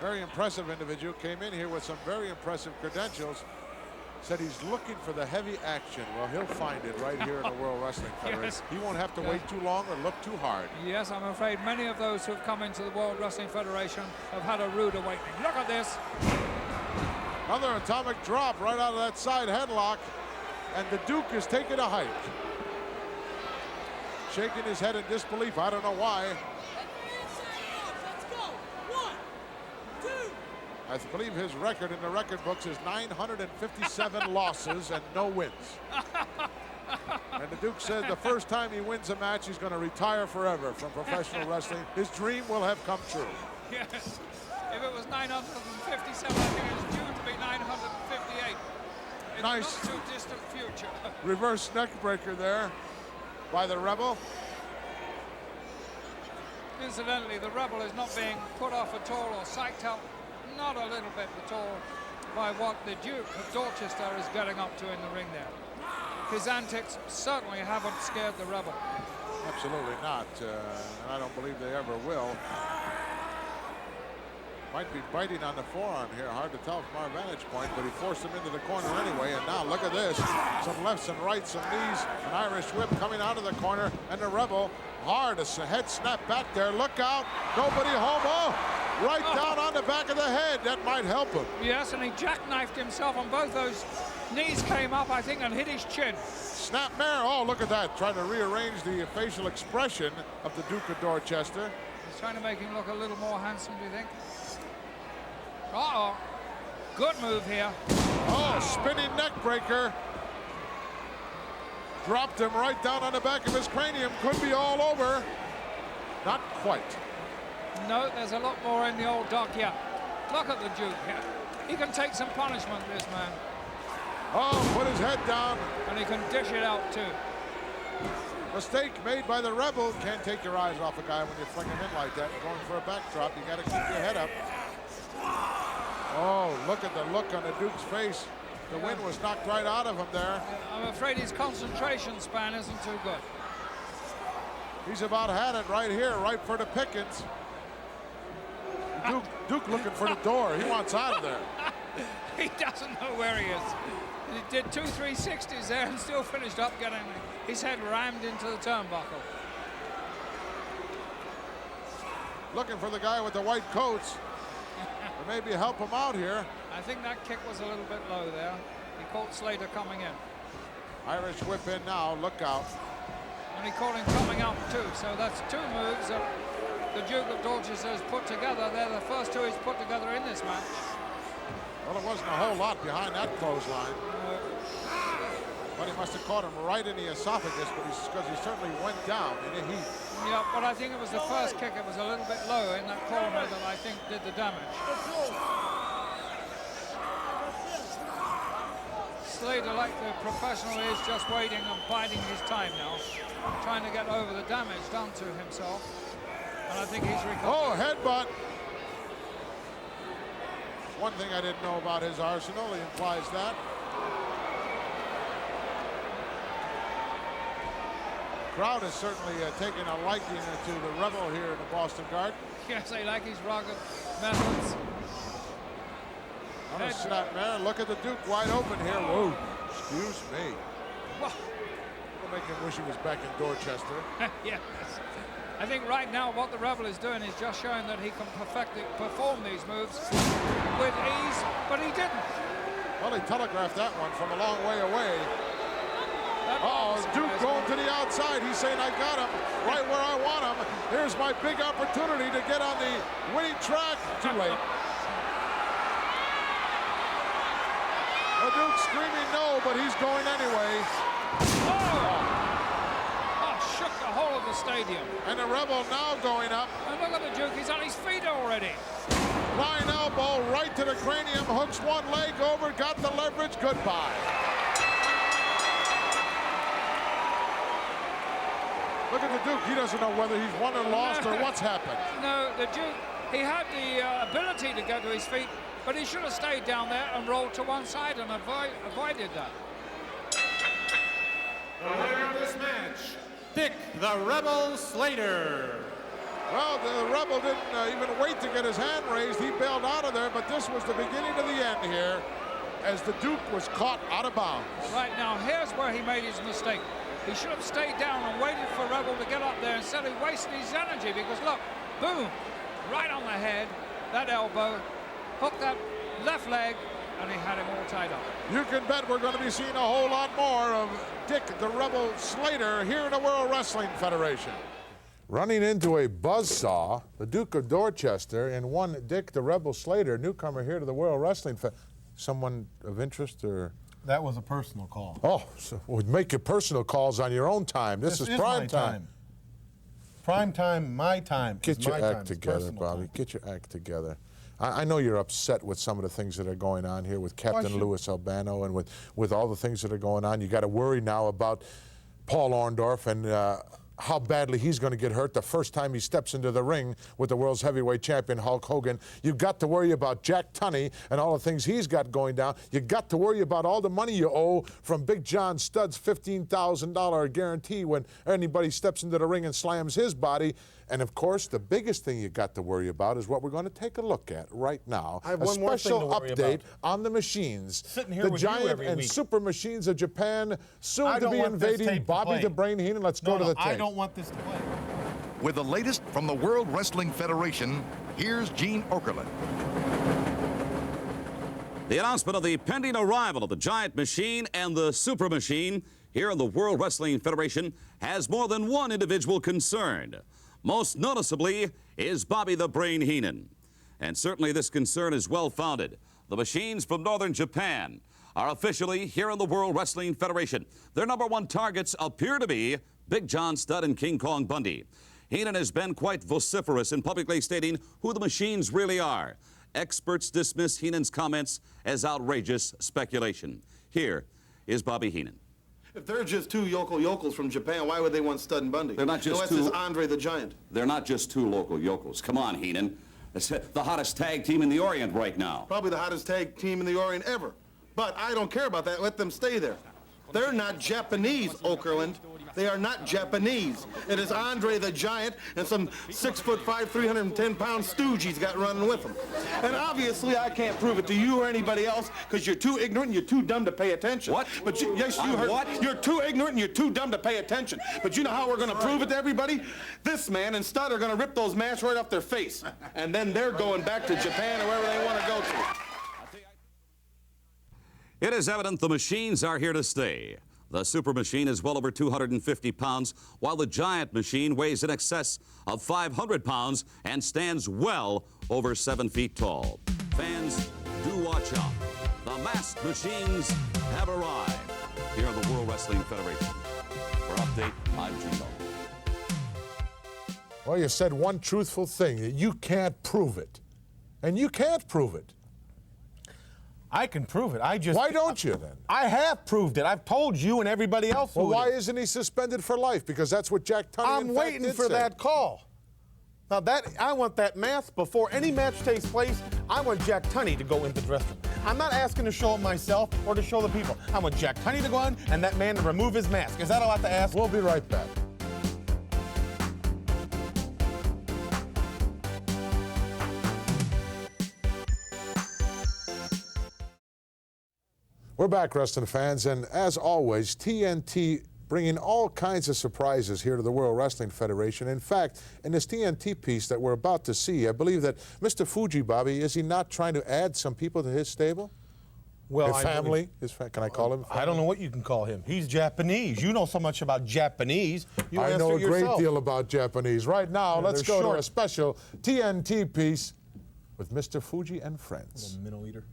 [SPEAKER 1] Very impressive individual, came in here with some very impressive credentials. Said he's looking for the heavy action. Well, he'll find it right here in the World Wrestling Federation.
[SPEAKER 5] Yes.
[SPEAKER 1] He won't have to wait too long or look too hard.
[SPEAKER 5] Yes, I'm afraid many of those who have come into the World Wrestling Federation have had a rude awakening. Look at this.
[SPEAKER 1] Another atomic drop right out of that side headlock, and the Duke is taking a hike. Shaking his head in disbelief. I don't know why.
[SPEAKER 8] Let's go. 1, 2.
[SPEAKER 1] I believe his record in the record books is 957 losses and no wins. And the Duke said the first time he wins a match, he's going to retire forever from professional wrestling. His dream will have come true.
[SPEAKER 5] Yes. If it was 957, I think it's due to be 958. In
[SPEAKER 1] Nice.
[SPEAKER 5] the not too distant future.
[SPEAKER 1] Reverse neck breaker there by the Rebel.
[SPEAKER 5] Incidentally, the Rebel is not being put off at all or psyched out, not a little bit at all, by what the Duke of Dorchester is getting up to in the ring there. His antics certainly haven't scared the Rebel.
[SPEAKER 1] Absolutely not, and I don't believe they ever will. Might be biting on the forearm here, hard to tell from our vantage point, but he forced him into the corner anyway, and now look at this. Some lefts and rights, some knees, an Irish whip coming out of the corner, and the Rebel hard, a head snap back there. Look out, nobody home. Oh, right down on the back of the head. That might help him.
[SPEAKER 5] Yes, and he jackknifed himself on both those knees, came up, I think, and hit his chin.
[SPEAKER 1] Snapmare, oh, look at that. Trying to rearrange the facial expression of the Duke of Dorchester.
[SPEAKER 5] He's trying to make him look a little more handsome, do you think? Uh-oh. Good move here.
[SPEAKER 1] Oh, spinning neck breaker. Dropped him right down on the back of his cranium. Could be all over. Not quite.
[SPEAKER 5] No, there's a lot more in the old dog here. Look at the Duke here. He can take some punishment, this man.
[SPEAKER 1] Oh, put his head down.
[SPEAKER 5] And he can dish it out too.
[SPEAKER 1] Mistake made by the Rebel. Can't take your eyes off a guy when you fling him in like that. Going for a backdrop, you got to keep your head up. Oh, look at the look on the Duke's face. The wind was knocked right out of him there.
[SPEAKER 5] I'm afraid his concentration span isn't too good.
[SPEAKER 1] He's about had it right here, right for the pickings. Duke looking for the door. He wants out of there.
[SPEAKER 5] He doesn't know where he is. He did 2 360s there and still finished up getting his head rammed into the turnbuckle.
[SPEAKER 1] Looking for the guy with the white coats. To maybe help him out here.
[SPEAKER 5] I think that kick was a little bit low there. He caught Slater coming in.
[SPEAKER 1] Irish whip in now, look out.
[SPEAKER 5] And he caught him coming out too. So that's 2 moves that the Duke of Dorchester has put together. They're the first 2 he's put together in this match.
[SPEAKER 1] Well, there wasn't a whole lot behind that clothesline. But he must have caught him right in the esophagus, because he certainly went down in a heap.
[SPEAKER 5] Yeah, but I think it was the first kick. It was a little bit low in that corner that I think did the damage. Slater, like the professional, is just waiting and biding his time now, trying to get over the damage done to himself. And I think he's recovered.
[SPEAKER 1] Oh, headbutt. One thing I didn't know about his arsenal, he implies that. Crowd is certainly taking a liking to the Rebel here in the Boston Garden.
[SPEAKER 5] Yes, they like his rugged methods.
[SPEAKER 1] On a snapmare, look at the Duke wide open here. Whoa, excuse me.
[SPEAKER 5] Well,
[SPEAKER 1] It'll make him wish he was back in Dorchester.
[SPEAKER 5] yes. I think right now what the Rebel is doing is just showing that he can perform these moves with ease, but he didn't.
[SPEAKER 1] Well, he telegraphed that one from a long way away. Uh-oh, Duke going to the outside. He's saying, I got him right where I want him. Here's my big opportunity to get on the winning track. Too late. The Duke screaming no, but he's going anyway.
[SPEAKER 5] Oh, shook the whole of the stadium.
[SPEAKER 1] And the Rebel now going up.
[SPEAKER 5] And look at the Duke, he's on his feet already.
[SPEAKER 1] Flying elbow right to the cranium, hooks one leg over, got the leverage, goodbye. Look at the Duke, he doesn't know whether he's won or lost or what's happened.
[SPEAKER 5] No, the Duke, he had the ability to get to his feet, but he should have stayed down there and rolled to one side and avoided that.
[SPEAKER 3] The winner of this match, Dick the Rebel Slater.
[SPEAKER 1] Well, the Rebel didn't even wait to get his hand raised. He bailed out of there, but this was the beginning of the end here as the Duke was caught out of bounds.
[SPEAKER 5] Right now, here's where he made his mistake. He should have stayed down and waited for Rebel to get up there instead of wasting his energy, because look, boom, right on the head, that elbow, hooked that left leg, and he had him all tied up.
[SPEAKER 1] You can bet we're going to be seeing a whole lot more of Dick the Rebel Slater here in the World Wrestling Federation. Running into a buzzsaw, the Duke of Dorchester, and one Dick the Rebel Slater, newcomer here to the World Wrestling Federation. Someone of interest or?
[SPEAKER 2] That was a personal call.
[SPEAKER 1] Oh, so we'll make your personal calls on your own time. This is prime time.
[SPEAKER 2] Prime time, my time.
[SPEAKER 1] Get your act together, Bobby. Get your act together. I know you're upset with some of the things that are going on here with Captain Louis Albano and with all the things that are going on. You got to worry now about Paul Orndorff and how badly he's going to get hurt the first time he steps into the ring with the world's heavyweight champion Hulk Hogan. You've got to worry about Jack Tunney and all the things he's got going down. You've got to worry about all the money you owe from Big John Studd's $15,000 guarantee when anybody steps into the ring and slams his body. And of course, the biggest thing you got to worry about is what we're going to take a look at right now.
[SPEAKER 2] I have
[SPEAKER 1] a
[SPEAKER 2] one more thing to
[SPEAKER 1] special
[SPEAKER 2] worry
[SPEAKER 1] update
[SPEAKER 2] about.
[SPEAKER 1] on the machines.
[SPEAKER 2] Sitting here
[SPEAKER 1] the
[SPEAKER 2] with you
[SPEAKER 1] giant
[SPEAKER 2] every
[SPEAKER 1] and
[SPEAKER 2] week.
[SPEAKER 1] super machines of Japan, soon
[SPEAKER 2] I
[SPEAKER 1] to
[SPEAKER 2] don't
[SPEAKER 1] be
[SPEAKER 2] want this
[SPEAKER 1] invading
[SPEAKER 2] tape to
[SPEAKER 1] Bobby
[SPEAKER 2] play.
[SPEAKER 1] the Brain Heenan. Let's go to the tape.
[SPEAKER 2] I don't want this to play.
[SPEAKER 9] With the latest from the World Wrestling Federation, here's Gene Okerlund.
[SPEAKER 10] The announcement of the pending arrival of the Giant Machine and the Super Machine here in the World Wrestling Federation has more than one individual concerned. Most noticeably is Bobby the Brain Heenan. And certainly this concern is well-founded. The machines from northern Japan are officially here in the World Wrestling Federation. Their number one targets appear to be Big John Studd and King Kong Bundy. Heenan has been quite vociferous in publicly stating who the machines really are. Experts dismiss Heenan's comments as outrageous speculation. Here is Bobby Heenan.
[SPEAKER 2] If they're just two yokels from Japan, why would they want Stud and Bundy?
[SPEAKER 10] They're not just
[SPEAKER 2] that's
[SPEAKER 10] two.
[SPEAKER 2] just Andre the Giant.
[SPEAKER 10] They're not just two local yokels. Come on, Heenan. It's the hottest tag team in the Orient right now.
[SPEAKER 2] Probably the hottest tag team in the Orient ever. But I don't care about that. Let them stay there. They're not Japanese, Okerlund. They are not Japanese. It is Andre the Giant and some 6'5", 310-pound stooge he's got running with him. And obviously, I can't prove it to you or anybody else because you're too ignorant and you're too dumb to pay attention.
[SPEAKER 10] What?
[SPEAKER 2] But yes, you heard.
[SPEAKER 10] What?
[SPEAKER 2] You're too ignorant and you're too dumb to pay attention. But you know how we're going to prove it to everybody? This man and Stud are going to rip those masks right off their face, and then they're going back to Japan or wherever they want to go to.
[SPEAKER 10] It is evident the machines are here to stay. The Super Machine is well over 250 pounds, while the Giant Machine weighs in excess of 500 pounds and stands well over 7 feet tall. Fans, do watch out. The masked machines have arrived here at the World Wrestling Federation. For Update, I'm Tito.
[SPEAKER 1] Well, you said one truthful thing, that you can't prove it. And you can't prove it.
[SPEAKER 2] I can prove it.
[SPEAKER 1] Why don't you then?
[SPEAKER 2] I have proved it. I've told you and everybody else.
[SPEAKER 1] Well, why isn't he suspended for life? Because that's what Jack Tunney
[SPEAKER 2] I'm waiting for that call. Now I want that mask before any match takes place. I want Jack Tunney to go into the dressing room. I'm not asking to show it myself or to show the people. I want Jack Tunney to go in and that man to remove his mask. Is that a lot to ask?
[SPEAKER 1] We'll be right back. We're back, wrestling fans, and as always, TNT bringing all kinds of surprises here to the World Wrestling Federation. In fact, in this TNT piece that we're about to see, I believe that Mr. Fuji, Bobby, is he not trying to add some people to his stable?
[SPEAKER 2] Well,
[SPEAKER 1] his family? Can I call him family?
[SPEAKER 2] I don't know what you can call him. He's Japanese. You know so much about Japanese. You
[SPEAKER 1] I know a
[SPEAKER 2] yourself.
[SPEAKER 1] great deal about Japanese. Right now, let's go to a special TNT piece with Mr. Fuji and friends.
[SPEAKER 2] Minnow eater.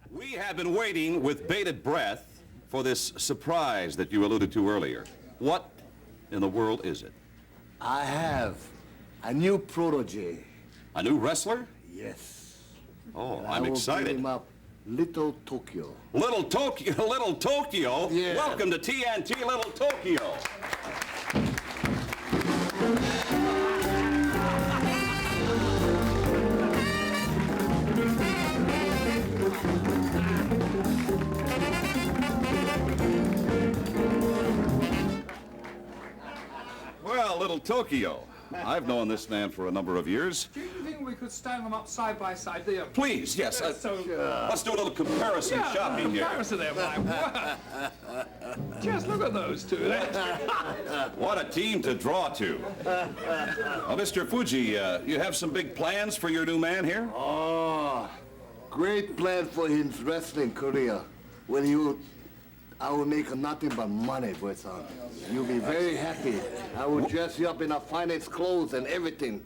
[SPEAKER 10] We have been waiting with bated breath for this surprise that you alluded to earlier. What in the world is it?
[SPEAKER 11] I have a new protege.
[SPEAKER 10] A new wrestler?
[SPEAKER 11] Yes.
[SPEAKER 10] Oh,
[SPEAKER 11] And
[SPEAKER 10] I'm
[SPEAKER 11] I will
[SPEAKER 10] excited.
[SPEAKER 11] bring him up, Little Tokyo.
[SPEAKER 10] Little Tokyo, Little Tokyo?
[SPEAKER 11] Yeah.
[SPEAKER 10] Welcome to TNT, Little Tokyo. Well, Little Tokyo, I've known this man for a number of years.
[SPEAKER 5] Do you think we could stand them up side by side there?
[SPEAKER 10] Please, yes. Let's do a little comparison shopping here.
[SPEAKER 5] Comparison there, my word. Just look at those two.
[SPEAKER 10] What a team to draw to. Well, Mr. Fuji, you have some big plans for your new man here?
[SPEAKER 11] Oh, great plan for his wrestling career. I will make nothing but money, boy, son. You'll be very happy. I will dress you up in the finest clothes and everything.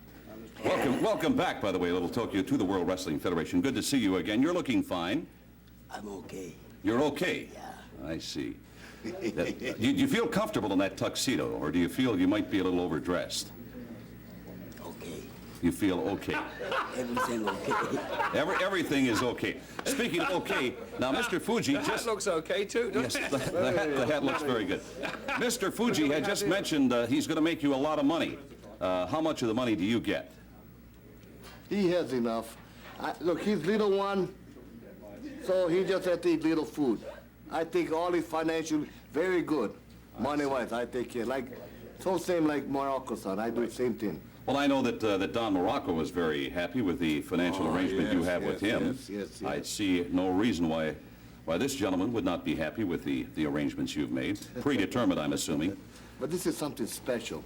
[SPEAKER 10] Welcome back, by the way, Little Tokyo, to the World Wrestling Federation. Good to see you again. You're looking fine.
[SPEAKER 11] I'm okay.
[SPEAKER 10] You're okay?
[SPEAKER 11] Yeah.
[SPEAKER 10] I see. Do you feel comfortable in that tuxedo, or do you feel you might be a little overdressed?
[SPEAKER 11] Okay.
[SPEAKER 10] You feel okay?
[SPEAKER 11] Everything okay.
[SPEAKER 10] Everything is okay. Speaking of okay, now Mr. Fuji
[SPEAKER 5] The hat looks okay too, doesn't
[SPEAKER 10] Yes, the hat looks very good. Mr. Fuji had just mentioned he's going to make you a lot of money. How much of the money do you get?
[SPEAKER 11] He has enough. Look, he's little one, so he just has to eat little food. I think all his financial very good. Money-wise, I take care. So same like Morocco, son. I do the same thing.
[SPEAKER 10] Well, I know that Don Morocco was very happy with the financial arrangement you have with him.
[SPEAKER 11] Yes.
[SPEAKER 10] I see no reason why this gentleman would not be happy with the arrangements you've made. Predetermined, I'm assuming.
[SPEAKER 11] But this is something special.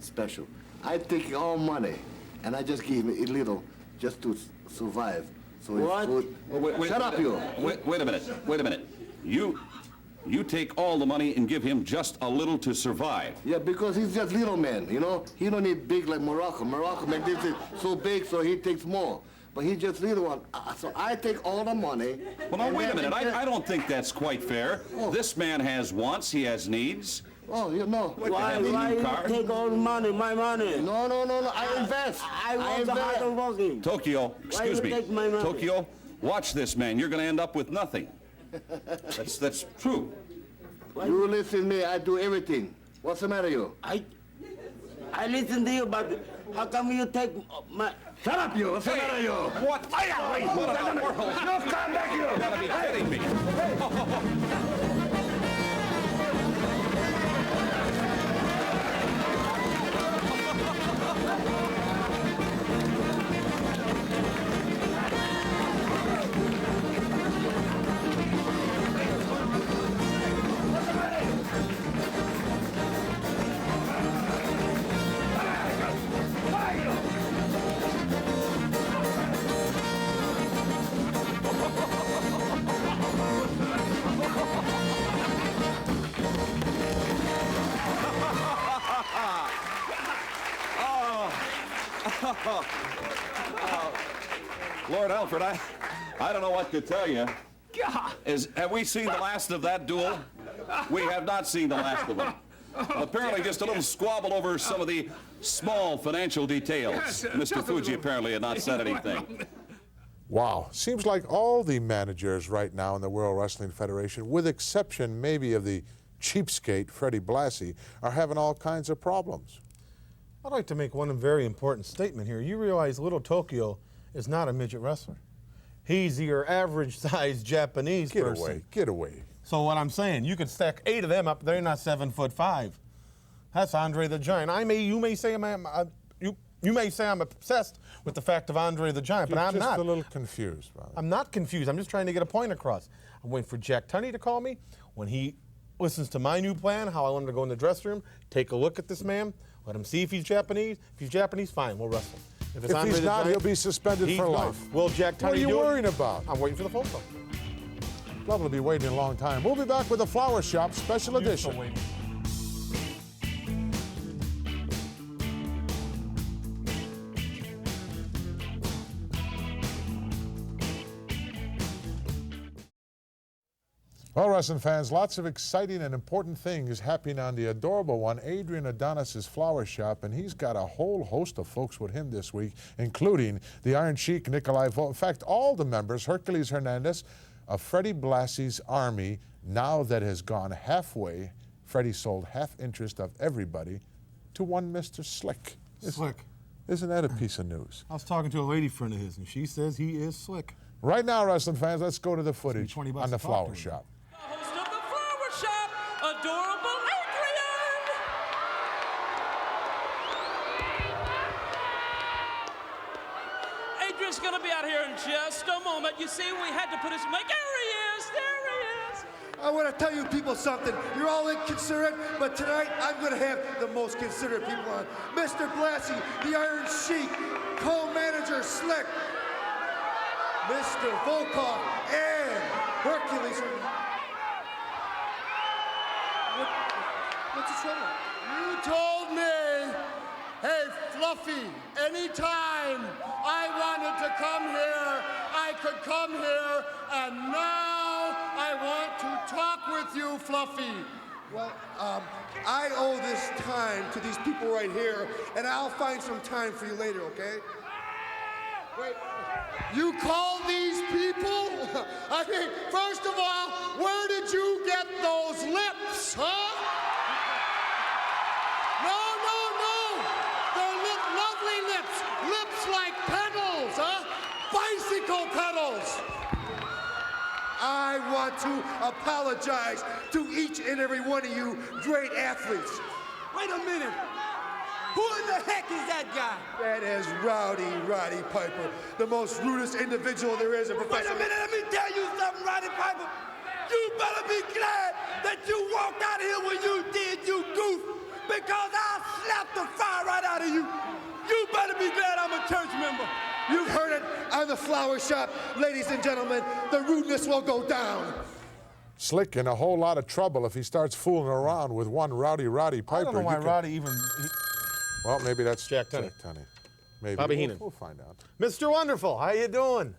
[SPEAKER 11] Special. I take all money, and I just give him a little just to survive. So
[SPEAKER 10] What?
[SPEAKER 11] Wait, shut up, you.
[SPEAKER 10] Wait a minute. You take all the money and give him just a little to survive.
[SPEAKER 11] Yeah, because he's just little man, you know? He don't need big like Morocco. Morocco make this is so big, so he takes more. But he's just little one. So I take all the money.
[SPEAKER 10] Well, now, wait a minute. I don't think that's quite fair. Oh. This man has wants, he has needs.
[SPEAKER 11] Oh, you know.
[SPEAKER 12] Why you take all the money, my money?
[SPEAKER 11] No. I invest.
[SPEAKER 12] I want the hard working.
[SPEAKER 10] Tokyo, excuse me.
[SPEAKER 12] Take my money?
[SPEAKER 10] Tokyo, watch this man. You're going to end up with nothing.
[SPEAKER 13] That's true.
[SPEAKER 11] You listen to me, I do everything. What's the matter, you?
[SPEAKER 12] I listen to you, but how come you take my...
[SPEAKER 11] Shut up, you! What's the matter, you?
[SPEAKER 13] What? What in the world?
[SPEAKER 11] No, come back here!
[SPEAKER 13] You gotta be kidding me. Lord Alfred, I don't know what to tell you. Have we seen the last of that duel? We have not seen the last of it. Apparently just a little squabble over some of the small financial details. Mr. Fuji apparently had not said anything.
[SPEAKER 1] Wow. Seems like all the managers right now in the World Wrestling Federation, with exception maybe of the cheapskate Freddie Blassie, are having all kinds of problems.
[SPEAKER 2] I'd like to make one very important statement here. You realize Little Tokyo is not a midget wrestler. He's your average-sized Japanese person.
[SPEAKER 1] Get away.
[SPEAKER 2] So what I'm saying, you could stack 8 of them up. They're not 7'5". That's Andre the Giant. You may say I'm obsessed with the fact of Andre the Giant, but I'm not.
[SPEAKER 1] You're just a little confused, brother.
[SPEAKER 2] I'm not confused. I'm just trying to get a point across. I'm waiting for Jack Tunney to call me. When he listens to my new plan, how I want him to go in the dressing room, take a look at this man, let him see if he's Japanese. If he's Japanese, fine, we'll wrestle.
[SPEAKER 1] If he's not, he'll be suspended for life.
[SPEAKER 2] Will Jack Tunney do it?
[SPEAKER 1] What are you worrying about?
[SPEAKER 2] I'm waiting for the phone call.
[SPEAKER 1] Lovely to be waiting a long time. We'll be back with the Flower Shop Special Edition. Well, wrestling fans, lots of exciting and important things happening on the adorable one, Adrian Adonis's Flower Shop, and he's got a whole host of folks with him this week, including the Iron Sheik, Nikolai Volov. In fact, all the members, Hercules Hernandez, of Freddie Blassie's army, now that has gone halfway. Freddie sold half interest of everybody to one Mr. Slick.
[SPEAKER 2] Slick.
[SPEAKER 1] Isn't that a piece of news?
[SPEAKER 2] I was talking to a lady friend of his, and she says he is slick.
[SPEAKER 1] Right now, wrestling fans, let's go to the footage on the Flower Shop.
[SPEAKER 8] Adorable Adrian! Adrian's gonna be out here in just a moment. You see, we had to put his mic. There he is! There he is!
[SPEAKER 14] I want to tell you people something. You're all inconsiderate, but tonight I'm going to have the most considerate people on. Mr. Blassie, the Iron Sheik, co-manager Slick, Mr. Volov, and Hercules. What's the trouble?
[SPEAKER 15] You told me, hey, Fluffy, anytime I wanted to come here, I could come here, and now I want to talk with you, Fluffy.
[SPEAKER 14] Well, I owe this time to these people right here, and I'll find some time for you later, okay?
[SPEAKER 15] Wait, you call these people? I mean, first of all, where did you get those lips, huh? They're lovely lips. Lips like pedals, huh? Bicycle pedals.
[SPEAKER 14] I want to apologize to each and every one of you great athletes.
[SPEAKER 16] Wait a minute. Who in the heck is that guy?
[SPEAKER 14] That is Roddy Piper, the most rudest individual there is in professional.
[SPEAKER 16] Wait a minute, let me tell you something, Roddy Piper. You better be glad that you walked out of here when you did, you goof, because I'll slap the fire right out of you. You better be glad I'm a church member.
[SPEAKER 14] You've heard it on the Flower Shop. Ladies and gentlemen, the rudeness will go down.
[SPEAKER 1] Slick in a whole lot of trouble if he starts fooling around with one Roddy Piper.
[SPEAKER 2] I don't know why Roddy even...
[SPEAKER 1] Well, maybe that's
[SPEAKER 2] Jack Tunney.
[SPEAKER 1] Maybe.
[SPEAKER 2] Bobby Heenan.
[SPEAKER 1] We'll find out.
[SPEAKER 2] Mr. Wonderful, how you doing?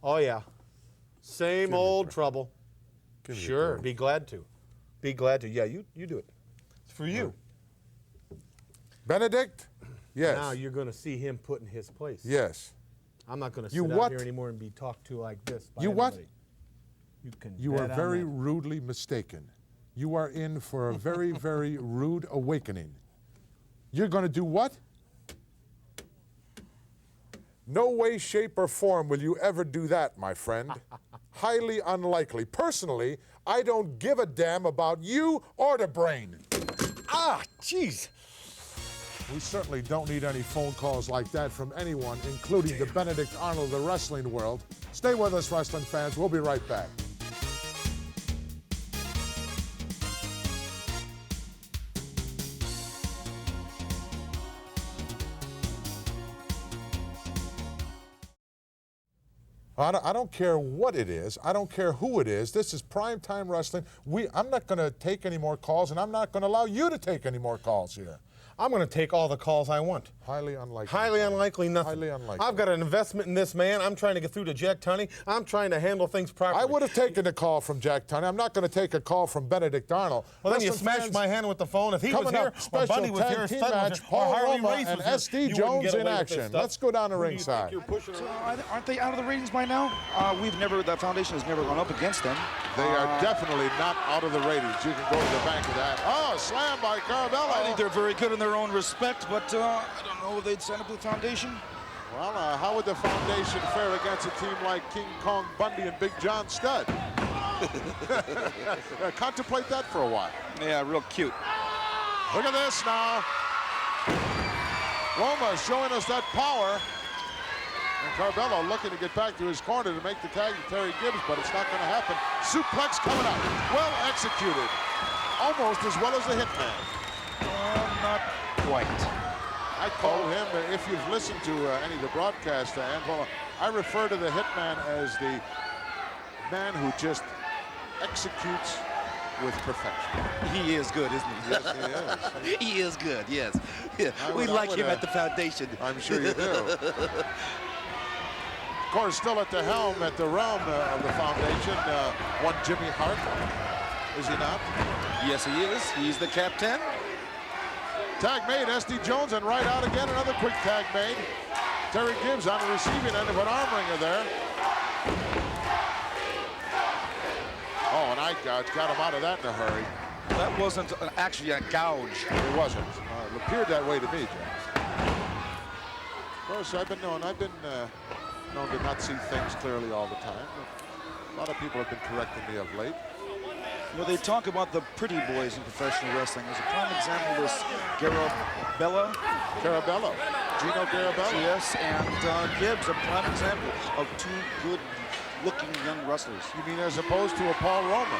[SPEAKER 2] Oh, yeah. Same old trouble. Sure, be glad to. Be glad to. Yeah, you do it. It's for you.
[SPEAKER 1] Benedict? Yes.
[SPEAKER 2] Now you're going to see him put in his place.
[SPEAKER 1] Yes.
[SPEAKER 2] I'm not going to sit out here anymore and be talked to like this by
[SPEAKER 1] You what?
[SPEAKER 2] anybody.
[SPEAKER 1] You are very rudely mistaken. You are in for a very, very rude awakening. You're going to do what? No way, shape, or form will you ever do that, my friend. Highly unlikely. Personally, I don't give a damn about you or the brain.
[SPEAKER 2] Ah, jeez.
[SPEAKER 1] We certainly don't need any phone calls like that from anyone, including the Benedict Arnold of the wrestling world. Stay with us, wrestling fans. We'll be right back. I don't care what it is. I don't care who it is. This is Prime Time Wrestling. I'm not going to take any more calls, and I'm not going to allow you to take any more calls here.
[SPEAKER 2] I'm going to take all the calls I want.
[SPEAKER 1] Highly unlikely.
[SPEAKER 2] Highly unlikely, nothing.
[SPEAKER 1] Highly unlikely.
[SPEAKER 2] I've got an investment in this man. I'm trying to get through to Jack Tunney. I'm trying to handle things properly.
[SPEAKER 1] I would have taken a call from Jack Tunney. I'm not going to take a call from Benedict Arnold.
[SPEAKER 2] Well, then you smashed my hand with the phone. If he was here, or Bundy was here,
[SPEAKER 1] team match, Paul Roma and SD Jones in action. Let's go down to ringside.
[SPEAKER 17] Aren't they out of the ratings by now? That foundation has never gone up against them.
[SPEAKER 1] They are definitely not out of the ratings. You can go to the bank of that. Oh, slam by Carabello.
[SPEAKER 17] I think they're very good in their own respect, but I don't know if they'd sign up with the foundation.
[SPEAKER 1] Well, how would the foundation fare against a team like King Kong Bundy and Big John Studd? Contemplate that for a while.
[SPEAKER 17] Yeah, real cute.
[SPEAKER 1] Look at this now. Roma showing us that power. And Carabello looking to get back to his corner to make the tag to Terry Gibbs, but it's not going to happen. Suplex coming up. Well executed. Almost as well as the Hitman.
[SPEAKER 17] Not quite.
[SPEAKER 1] I call him, if you've listened to any of the broadcasts, Anvil, I refer to the Hitman as the man who just executes with perfection.
[SPEAKER 17] He is good, isn't he?
[SPEAKER 1] Yes, he is.
[SPEAKER 17] He is good, yes. Yeah. We like him at the foundation.
[SPEAKER 1] I'm sure you do. Of course, still at the helm, at the realm of the foundation, one Jimmy Hart, is he not?
[SPEAKER 17] Yes, he is. He's the captain.
[SPEAKER 1] Tag made, SD Jones, and right out again, another quick tag made. Terry Gibbs on the receiving end of an arm wringer there. Oh, and I got him out of that in a hurry.
[SPEAKER 17] That wasn't actually a gouge.
[SPEAKER 1] It wasn't. It appeared that way to me, James. Of course, I've been known to not see things clearly all the time. A lot of people have been correcting me of late.
[SPEAKER 17] You know, they talk about the pretty boys in professional wrestling. As a prime example is Garabello.
[SPEAKER 1] Gino Garabello.
[SPEAKER 17] Yes, and Gibbs, a prime example of two good-looking young wrestlers.
[SPEAKER 1] You mean as opposed to a Paul Roma?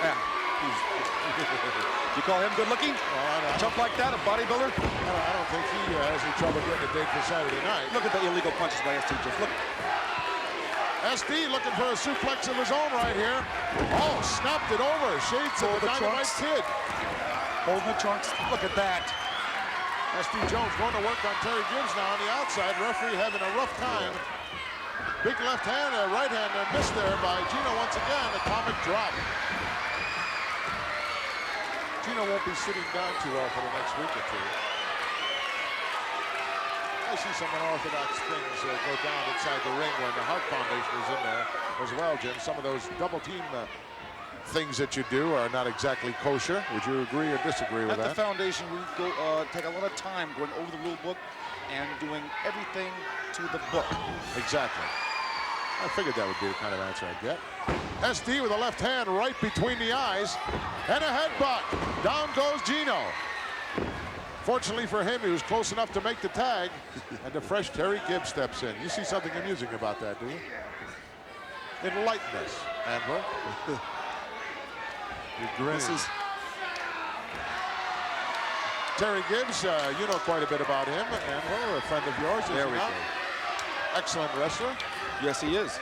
[SPEAKER 17] Yeah. You call him good-looking? A chump like that, a bodybuilder?
[SPEAKER 1] I don't think he has any trouble getting a date for Saturday night.
[SPEAKER 17] Look at the illegal punches by SD. Just look.
[SPEAKER 1] SD looking for a suplex of his own right here. Oh, snapped it over. Shades of the Dynamite Kid.
[SPEAKER 17] Holding the trunks. Look at that.
[SPEAKER 1] SD Jones going to work on Terry Gibbs now on the outside. Referee having a rough time. Big left hand, right hand missed there by Gino once again. Atomic drop. Gino won't be sitting down too well for the next week or two. I see some unorthodox things go down inside the ring when the Hart Foundation is in there as well, Jim. Some of those double team things that you do are not exactly kosher. Would you agree or disagree with that?
[SPEAKER 17] At the foundation, we go take a lot of time going over the rule book and doing everything to the book.
[SPEAKER 1] Exactly. I figured that would be the kind of answer I'd get. SD with a left hand right between the eyes and a headbutt. Down goes Gino. Fortunately for him, he was close enough to make the tag, and the fresh Terry Gibbs steps in. You see something amusing about that, do you? Enlighten us, Anvil. You're grinning. Terry Gibbs, you know quite a bit about him, Anvil, a friend of yours, is
[SPEAKER 17] there
[SPEAKER 1] he not? Excellent wrestler.
[SPEAKER 17] Yes, he is.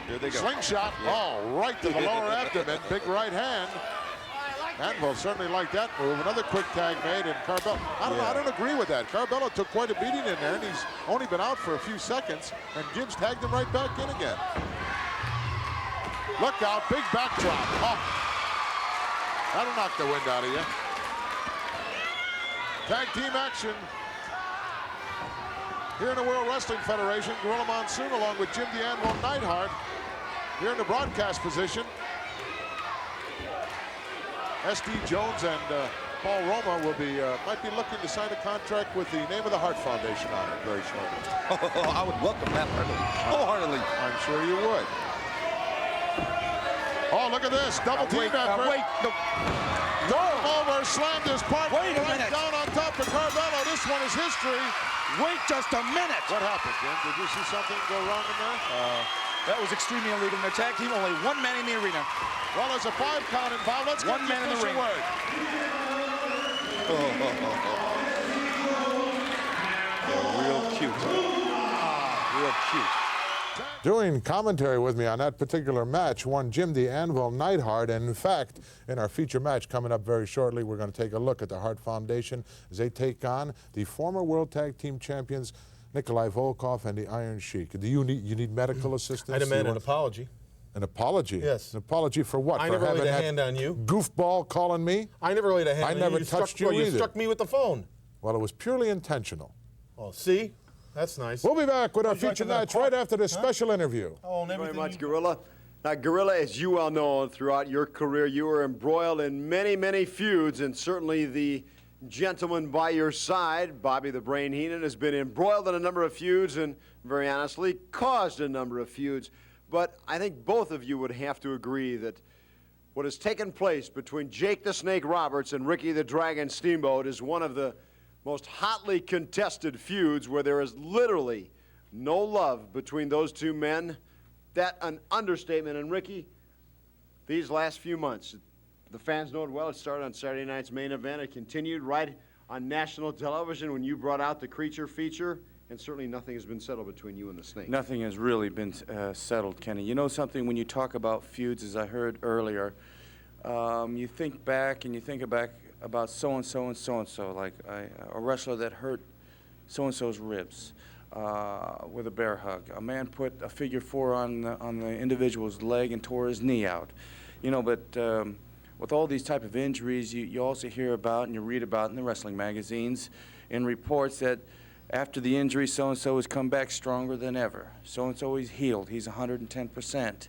[SPEAKER 17] Here they go.
[SPEAKER 1] Slingshot, right to the lower abdomen, big right hand. Anvil certainly liked that move. Another quick tag made, and Carabello. I don't agree with that. Carabello took quite a beating in there, and he's only been out for a few seconds, and Gibbs tagged him right back in again. Look out, big backdrop. Oh, that'll knock the wind out of you. Tag team action here in the World Wrestling Federation. Gorilla Monsoon along with Jim the Anvil Neidhart Here in the broadcast position, S.D. Jones and Paul Roma might be looking to sign a contract with the name of the Hart Foundation on it very shortly.
[SPEAKER 18] Oh, I would welcome that wholeheartedly.
[SPEAKER 1] I'm sure you would. Oh, look at this. Double team effort.
[SPEAKER 18] Wait.
[SPEAKER 1] Over, slammed his partner
[SPEAKER 18] Wait a
[SPEAKER 1] right
[SPEAKER 18] minute.
[SPEAKER 1] down on top of Carvello. This one is history.
[SPEAKER 18] Wait just a minute.
[SPEAKER 1] What happened, Jim? Did you see something go wrong in there?
[SPEAKER 17] That was extremely illegal. In the tag team, only one man in the arena.
[SPEAKER 1] Well, there's a 5 count involved. Let's
[SPEAKER 17] One
[SPEAKER 1] get
[SPEAKER 17] man in the ring.
[SPEAKER 1] word.
[SPEAKER 18] Real cute. Real cute.
[SPEAKER 1] Doing commentary with me on that particular match, one Jim the Anvil Neidhart. And in fact, in our feature match coming up very shortly, we're going to take a look at the Hart Foundation as they take on the former World Tag Team Champions, Nikolai Volkov and the Iron Sheik. Do you need medical assistance?
[SPEAKER 2] I demand an apology.
[SPEAKER 1] An apology?
[SPEAKER 2] Yes.
[SPEAKER 1] An apology for what?
[SPEAKER 2] I
[SPEAKER 1] For
[SPEAKER 2] never laid
[SPEAKER 1] having
[SPEAKER 2] a
[SPEAKER 1] that
[SPEAKER 2] hand on you.
[SPEAKER 1] Goofball calling me?
[SPEAKER 2] I never laid a hand on you.
[SPEAKER 1] I never
[SPEAKER 2] You
[SPEAKER 1] touched
[SPEAKER 2] struck,
[SPEAKER 1] you either.
[SPEAKER 2] You struck me with the phone.
[SPEAKER 1] Well, it was purely intentional.
[SPEAKER 2] Oh, see? That's nice.
[SPEAKER 1] We'll be back with our
[SPEAKER 2] Would you like
[SPEAKER 1] feature
[SPEAKER 2] another
[SPEAKER 1] match
[SPEAKER 2] quote?
[SPEAKER 1] right after this special interview.
[SPEAKER 2] Oh, and
[SPEAKER 6] Thank you
[SPEAKER 2] everything
[SPEAKER 6] very much,
[SPEAKER 2] you-
[SPEAKER 6] Gorilla. Now, Gorilla, as you well know, throughout your career, you were embroiled in many, many feuds, and certainly the gentleman by your side, Bobby the Brain Heenan, has been embroiled in a number of feuds and, very honestly, caused a number of feuds. But I think both of you would have to agree that what has taken place between Jake the Snake Roberts and Ricky the Dragon Steamboat is one of the most hotly contested feuds where there is literally no love between those two men. That an understatement. And Ricky, these last few months, the fans know it well. It started on Saturday night's main event. It continued right on national television when you brought out the Creature feature. And certainly nothing has been settled between you and the Snake.
[SPEAKER 19] Nothing has really been settled, Kenny. You know something, when you talk about feuds, as I heard earlier, you think back and you think about so-and-so and so-and-so, like a wrestler that hurt so-and-so's ribs with a bear hug. A man put a figure 4 on the individual's leg and tore his knee out. You know, but with all these type of injuries, you also hear about and you read about in the wrestling magazines in reports that after the injury, so-and-so has come back stronger than ever. So-and-so is healed. He's 110%.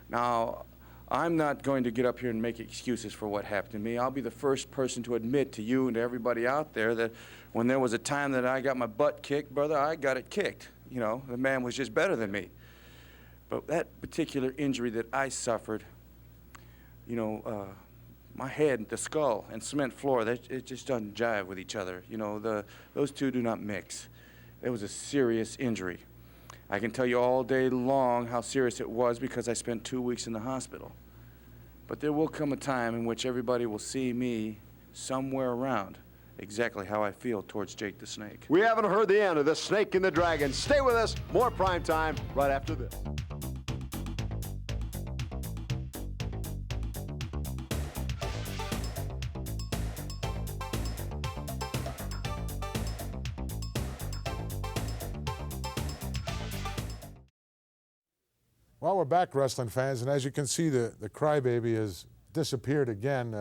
[SPEAKER 19] Now, I'm not going to get up here and make excuses for what happened to me. I'll be the first person to admit to you and to everybody out there that when there was a time that I got my butt kicked, brother, I got it kicked. You know, the man was just better than me. But that particular injury that I suffered, you know, my head, the skull, and cement floor, it just doesn't jive with each other. You know, those two do not mix. It was a serious injury. I can tell you all day long how serious it was because I spent 2 weeks in the hospital. But there will come a time in which everybody will see me somewhere around exactly how I feel towards Jake the Snake.
[SPEAKER 6] We haven't heard the end of the Snake and the Dragon. Stay with us. More Prime Time right after this.
[SPEAKER 1] Well, we're back, wrestling fans, and as you can see, the crybaby has disappeared again,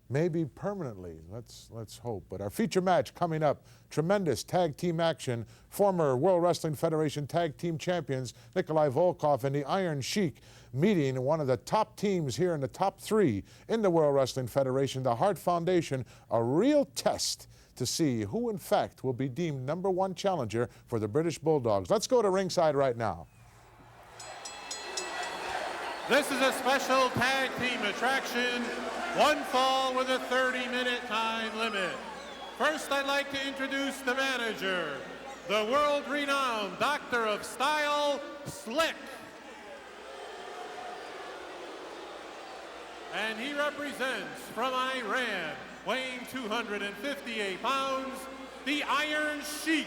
[SPEAKER 1] maybe permanently. Let's hope. But our feature match coming up, tremendous tag team action. Former World Wrestling Federation tag team champions Nikolai Volkov and the Iron Sheik meeting one of the top teams here in the top 3 in the World Wrestling Federation, the Hart Foundation, a real test to see who, in fact, will be deemed #1 challenger for the British Bulldogs. Let's go to ringside right now.
[SPEAKER 3] This is a special tag team attraction, one fall with a 30-minute time limit. First, I'd like to introduce the manager, the world-renowned Doctor of Style, Slick. And he represents from Iran, weighing 258 pounds, the Iron Sheik.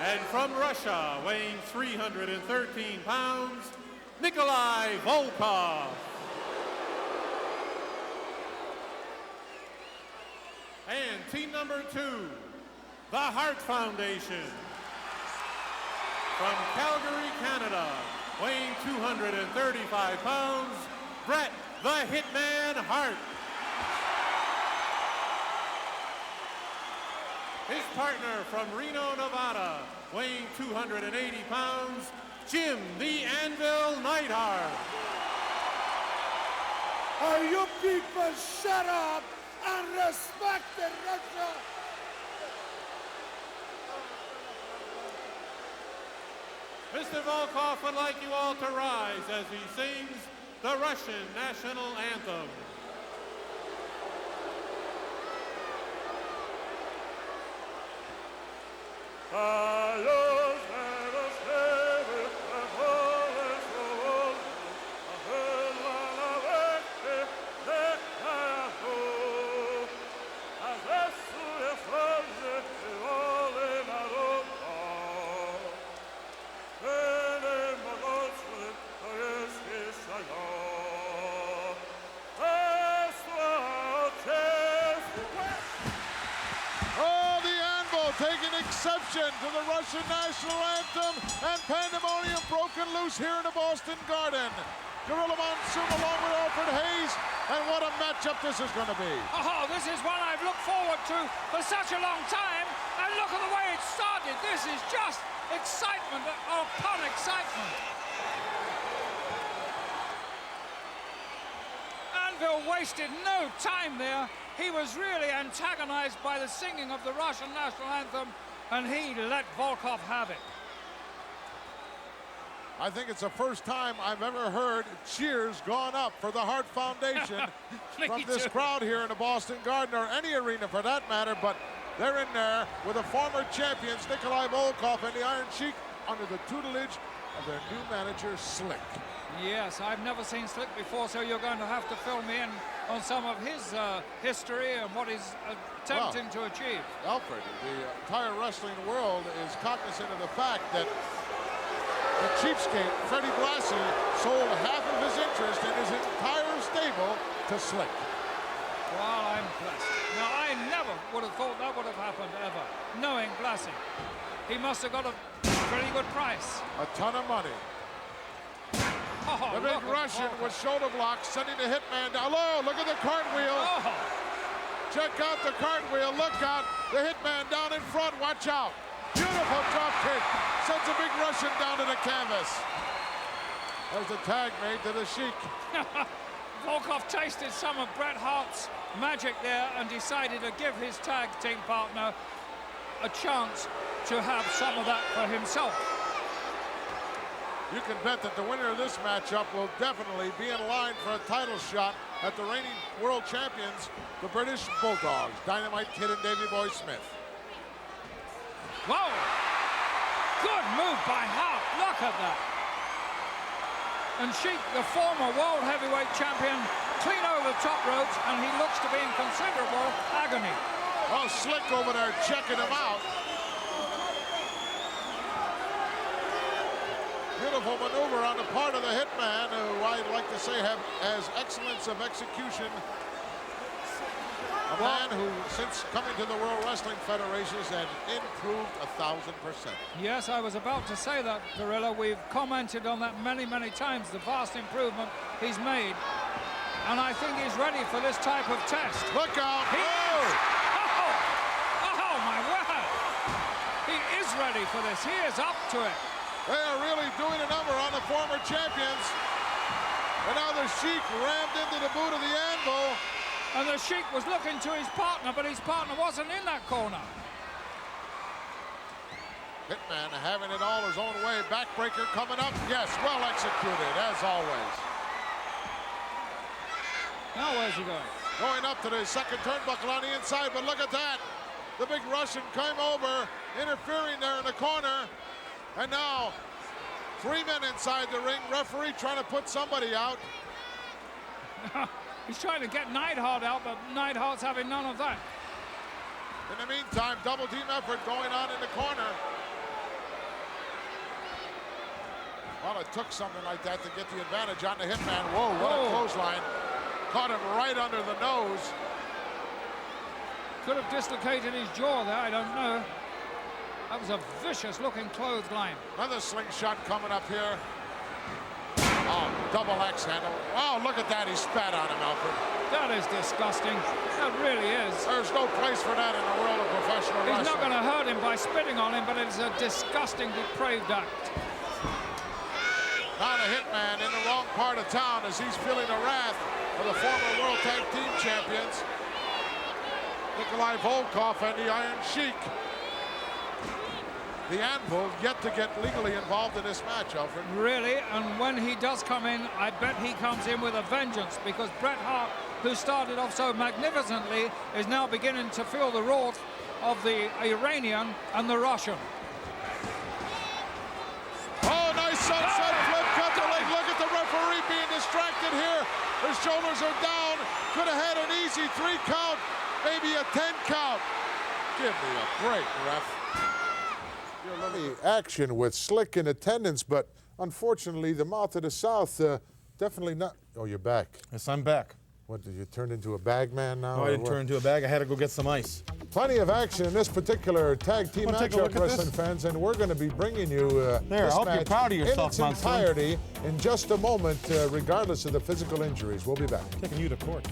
[SPEAKER 3] And from Russia, weighing 313 pounds, Nikolai Volkov. And team number 2, the Hart Foundation. From Calgary, Canada, weighing 235 pounds, Bret the Hitman Hart. his partner from Reno, Nevada, weighing 280 pounds, Jim the Anvil Neidhart.
[SPEAKER 16] Are you people shut up and respect the Russia?
[SPEAKER 3] Mr. Volkov would like you all to rise as he sings the Russian national anthem.
[SPEAKER 1] Taking exception to the Russian national anthem, and pandemonium broken loose here in the Boston Garden. Gorilla Monsoon along with Alfred Hayes, and what a matchup this is going to be.
[SPEAKER 5] Oh, this is one I've looked forward to for such a long time, and look at the way it started. This is just excitement upon excitement. Anvil wasted no time there. He was really antagonized by the singing of the Russian national anthem, and he let Volkov have it.
[SPEAKER 1] I think it's the first time I've ever heard cheers gone up for the Hart Foundation from this crowd here in the Boston Garden, or any arena for that matter, but they're in there with the former champions Nikolai Volkov and the Iron Sheik under the tutelage of their new manager, Slick.
[SPEAKER 5] Yes, I've never seen Slick before, so you're going to have to fill me in on some of his history and what he's attempting to achieve.
[SPEAKER 1] Alfred, the entire wrestling world is cognizant of the fact that the cheapskate, Freddie Blassie, sold half of his interest in his entire stable to Slick.
[SPEAKER 5] Well, I'm blessed. Now, I never would have thought that would have happened, ever, knowing Blassie. He must have got a pretty good price.
[SPEAKER 1] A ton of money.
[SPEAKER 5] Oh,
[SPEAKER 1] the big Russian with shoulder blocks, sending the hitman down. Oh, look at the cartwheel.
[SPEAKER 5] Oh.
[SPEAKER 1] Check out the cartwheel. Look out. The hitman down in front. Watch out. Beautiful drop kick. Sends a big Russian down to the canvas. There's the tag made to the Sheik.
[SPEAKER 5] Volkov tasted some of Bret Hart's magic there and decided to give his tag team partner a chance to have some of that for himself.
[SPEAKER 1] You can bet that the winner of this matchup will definitely be in line for a title shot at the reigning world champions, the British Bulldogs, Dynamite Kid and Davey Boy Smith.
[SPEAKER 5] Whoa! Good move by Hart. Look at that. And Sheik, the former world heavyweight champion, clean over the top ropes, and he looks to be in considerable agony.
[SPEAKER 1] Oh, Slick over there checking him out. Beautiful maneuver on the part of the hitman, who I'd like to say has excellence of execution. A man who, since coming to the World Wrestling Federation, has improved 1,000%.
[SPEAKER 5] Yes, I was about to say that, Gorilla. We've commented on that many, many times, the vast improvement he's made. And I think he's ready for this type of test.
[SPEAKER 1] Look out!
[SPEAKER 5] He is! Oh, my word! He is ready for this. He is up to it.
[SPEAKER 1] They are really doing a number on the former champions. And now the Sheik rammed into the boot of the Anvil.
[SPEAKER 5] And the Sheik was looking to his partner, but his partner wasn't in that corner.
[SPEAKER 1] Hitman having it all his own way. Backbreaker coming up. Yes, well executed, as always.
[SPEAKER 5] Now where's he going?
[SPEAKER 1] Going up to the second turnbuckle on the inside, but look at that. The big Russian came over, interfering there in the corner. And now, 3 men inside the ring. Referee trying to put somebody out.
[SPEAKER 5] He's trying to get Neidhart out, but Neidhart's having none of that.
[SPEAKER 1] In the meantime, double team effort going on in the corner. Well, it took something like that to get the advantage on the hitman. Whoa, what a clothesline. Caught him right under the nose.
[SPEAKER 5] Could have dislocated his jaw there, I don't know. That was a vicious-looking clothesline.
[SPEAKER 1] Another slingshot coming up here. Oh, double X handle. Wow, look at that. He spat on him, Alfred.
[SPEAKER 5] That is disgusting. That really is.
[SPEAKER 1] There's no place for that in the world of professional wrestling.
[SPEAKER 5] He's not going to hurt him by spitting on him, but it's a disgusting, depraved act.
[SPEAKER 1] Now the Hitman in the wrong part of town as he's feeling the wrath of the former World Tag Team Champions, Nikolai Volkov and the Iron Sheik. The Anvil yet to get legally involved in this match, Alfred.
[SPEAKER 5] Really, and when he does come in, I bet he comes in with a vengeance, because Bret Hart, who started off so magnificently, is now beginning to feel the wrath of the Iranian and the Russian.
[SPEAKER 1] Oh, nice sunset flip, cut the leg. Look at the referee being distracted here. His shoulders are down. Could have had an easy 3 count, maybe a 10 count. Give me a break, ref. The action with Slick in attendance, but unfortunately, the mouth of the South definitely not. Oh, you're back.
[SPEAKER 2] Yes, I'm back.
[SPEAKER 1] What, did you turn into a bag man now?
[SPEAKER 2] No, I didn't turn into a bag. I had to go get some ice.
[SPEAKER 1] Plenty of action in this particular tag team matchup, wrestling fans, and we're going to be bringing you this
[SPEAKER 2] I hope
[SPEAKER 1] match
[SPEAKER 2] you're proud of yourself,
[SPEAKER 1] in its entirety in just a moment, regardless of the physical injuries. We'll be back.
[SPEAKER 2] Taking you to court.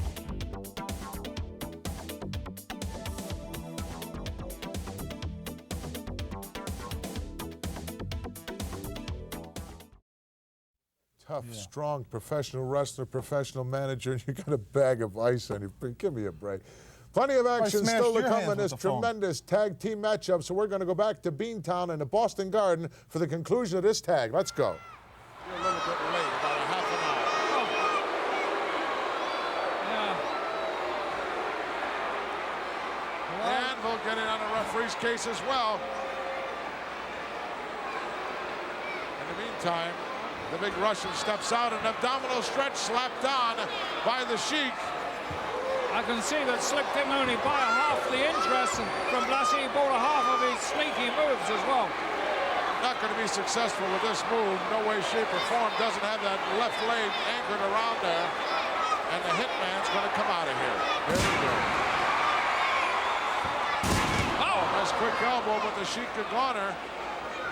[SPEAKER 1] Tough, strong professional wrestler, professional manager, and you got a bag of ice on you. Give me a break. Plenty of action still to come in this tremendous tag team matchup, so we're going to go back to Beantown and the Boston Garden for the conclusion of this tag. Let's go. You're a little bit late, about a half an hour. And we'll get in on the referee's case as well. In the meantime, the big Russian steps out, an abdominal stretch slapped on by the Sheik.
[SPEAKER 5] I can see that Slick didn't only buy half the interest from Blassie, he bought a half of his sneaky moves as well.
[SPEAKER 1] Not going to be successful with this move. No way, shape, or form. Doesn't have that left leg anchored around there. And the Hitman's going to come out of here. There we go. Oh, nice quick elbow, but the Sheik the goner.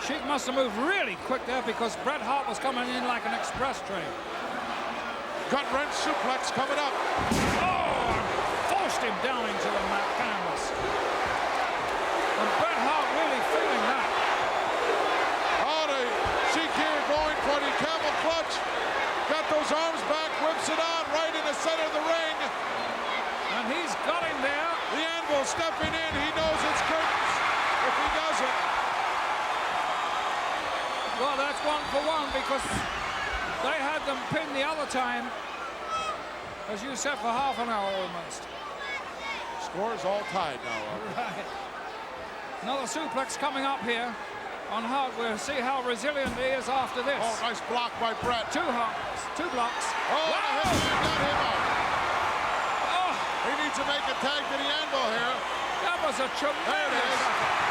[SPEAKER 5] Sheik must have moved really quick there because Bret Hart was coming in like an express train.
[SPEAKER 1] Gut wrench suplex coming up.
[SPEAKER 5] Oh, forced him down into the mat canvas. And Bret Hart really feeling that.
[SPEAKER 1] Oh, the Sheik here going for the camel clutch. Got those arms back, whips it on right in the center of the ring.
[SPEAKER 5] And he's got him there.
[SPEAKER 1] The Anvil stepping in. He knows it's curtains if he doesn't.
[SPEAKER 5] Well, that's 1 for 1 because they had them pinned the other time, as you said, for half an hour almost.
[SPEAKER 1] Score's all tied now.
[SPEAKER 5] Right. Another suplex coming up here on Hart. We'll see how resilient he is after this.
[SPEAKER 1] Oh, nice block by Bret.
[SPEAKER 5] 2 blocks.
[SPEAKER 1] Oh, wow. Got him up. Oh. He needs to make a tag to the Anvil here.
[SPEAKER 5] That was a tremendous effort.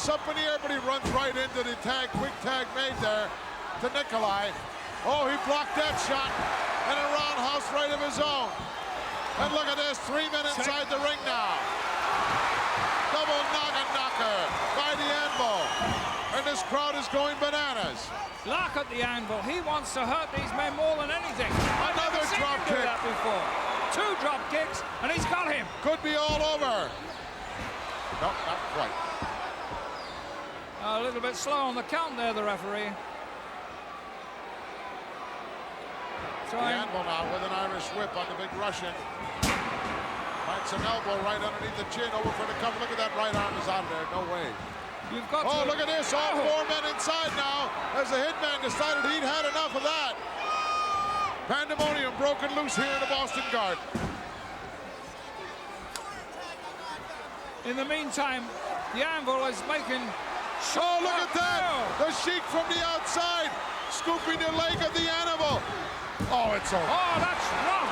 [SPEAKER 1] Up in the air, but he runs right into the tag. Quick tag made there to Nikolai. Oh, he blocked that shot and a roundhouse right of his own. And look at this, 3 men inside the ring now. Double knocker by the Anvil. And this crowd is going bananas.
[SPEAKER 5] Look at the Anvil. He wants to hurt these men more than anything.
[SPEAKER 1] Another drop kick.
[SPEAKER 5] That before. 2 drop kicks, and he's got him.
[SPEAKER 1] Could be all over. No, not quite.
[SPEAKER 5] A little bit slow on the count there, the referee.
[SPEAKER 1] The Anvil now with an Irish whip on the big Russian. Finds an elbow right underneath the chin, over for the cover. Look at that right arm is out of there, no way.
[SPEAKER 5] You've got
[SPEAKER 1] to look at this, all 4 men inside now, as the Hitman decided he'd had enough of that. Pandemonium broken loose here in the Boston Garden.
[SPEAKER 5] In the meantime, the Anvil is making...
[SPEAKER 1] Oh, look at that! The Sheik from the outside, scooping the leg of the Anvil. Oh, it's over.
[SPEAKER 5] Oh, that's wrong.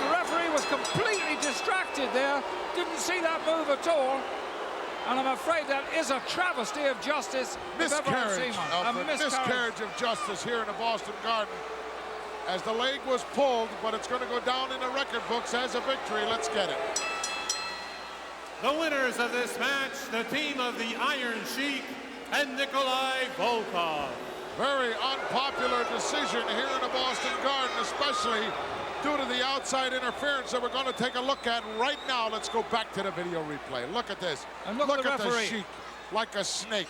[SPEAKER 5] The referee was completely distracted there. Didn't see that move at all. And I'm afraid that is a travesty of justice.
[SPEAKER 1] Miscarriage, Alfred, miscarriage of justice here in the Boston Garden. As the leg was pulled, but it's going to go down in the record books as a victory. Let's get it.
[SPEAKER 3] The winners of this match, the team of the Iron Sheik and Nikolai Volov.
[SPEAKER 1] Very unpopular decision here in the Boston Garden, especially due to the outside interference that we're going to take a look at right now. Let's go back to the video replay. Look at this.
[SPEAKER 5] And look at the
[SPEAKER 1] the
[SPEAKER 5] referee.
[SPEAKER 1] Sheik like a snake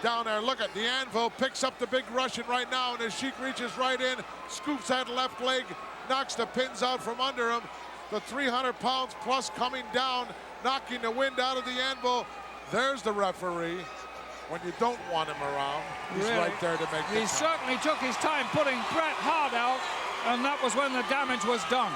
[SPEAKER 1] down there. Look at the Anvil, picks up the big Russian right now, and the Sheik reaches right in, scoops that left leg, knocks the pins out from under him. The 300 pounds plus coming down, knocking the wind out of the Anvil. There's the referee. When you don't want him around, he's
[SPEAKER 5] Really?
[SPEAKER 1] right there to make the
[SPEAKER 5] He
[SPEAKER 1] count.
[SPEAKER 5] certainly took his time putting Bret Hart out, and that was when the damage was done.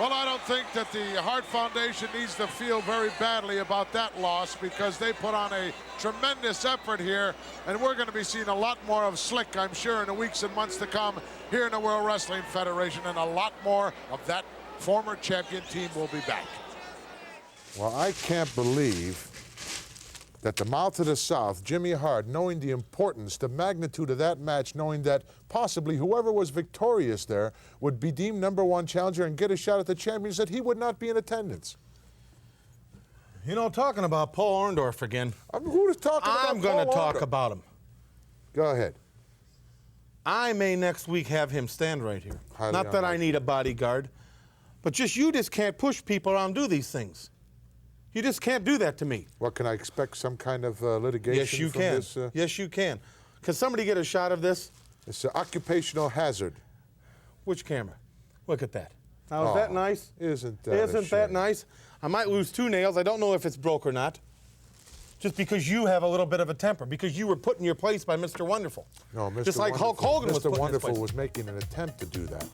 [SPEAKER 1] Well, I don't think that the Hart Foundation needs to feel very badly about that loss, because they put on a tremendous effort here, and we're going to be seeing a lot more of Slick, I'm sure, in the weeks and months to come here in the World Wrestling Federation, and a lot more of that former champion team will be back. Well, I can't believe that the mouth of the South, Jimmy Hart, knowing the importance, the magnitude of that match, knowing that possibly whoever was victorious there would be deemed #1 challenger and get a shot at the champions, that he would not be in attendance.
[SPEAKER 2] You know, talking about Paul Orndorff again.
[SPEAKER 1] Who's talking about
[SPEAKER 2] I'm going to
[SPEAKER 1] Paul
[SPEAKER 2] talk
[SPEAKER 1] Orndorff?
[SPEAKER 2] about him.
[SPEAKER 1] Go ahead.
[SPEAKER 2] I may next week have him stand right here.
[SPEAKER 1] Highly
[SPEAKER 2] Not that I
[SPEAKER 1] unlikely.
[SPEAKER 2] need a bodyguard, but you just can't push people around and do these things. You just can't do that to me.
[SPEAKER 1] What, can I expect some kind of litigation
[SPEAKER 2] Yes, you
[SPEAKER 1] from
[SPEAKER 2] can.
[SPEAKER 1] this?
[SPEAKER 2] Yes, you can. Can somebody get a shot of this?
[SPEAKER 1] It's an occupational hazard.
[SPEAKER 2] Which camera? Look at that. Now, is
[SPEAKER 1] Oh,
[SPEAKER 2] that nice?
[SPEAKER 1] Isn't that a
[SPEAKER 2] Isn't that
[SPEAKER 1] shame?
[SPEAKER 2] nice? I might lose 2 nails. I don't know if it's broke or not. Just because you have a little bit of a temper, because you were put in your place by Mr. Wonderful.
[SPEAKER 1] No, Mr.
[SPEAKER 2] Just like
[SPEAKER 1] Wonderful,
[SPEAKER 2] Hulk Hogan was
[SPEAKER 1] Mr.
[SPEAKER 2] put in his
[SPEAKER 1] Wonderful
[SPEAKER 2] place.
[SPEAKER 1] was making an attempt to do that.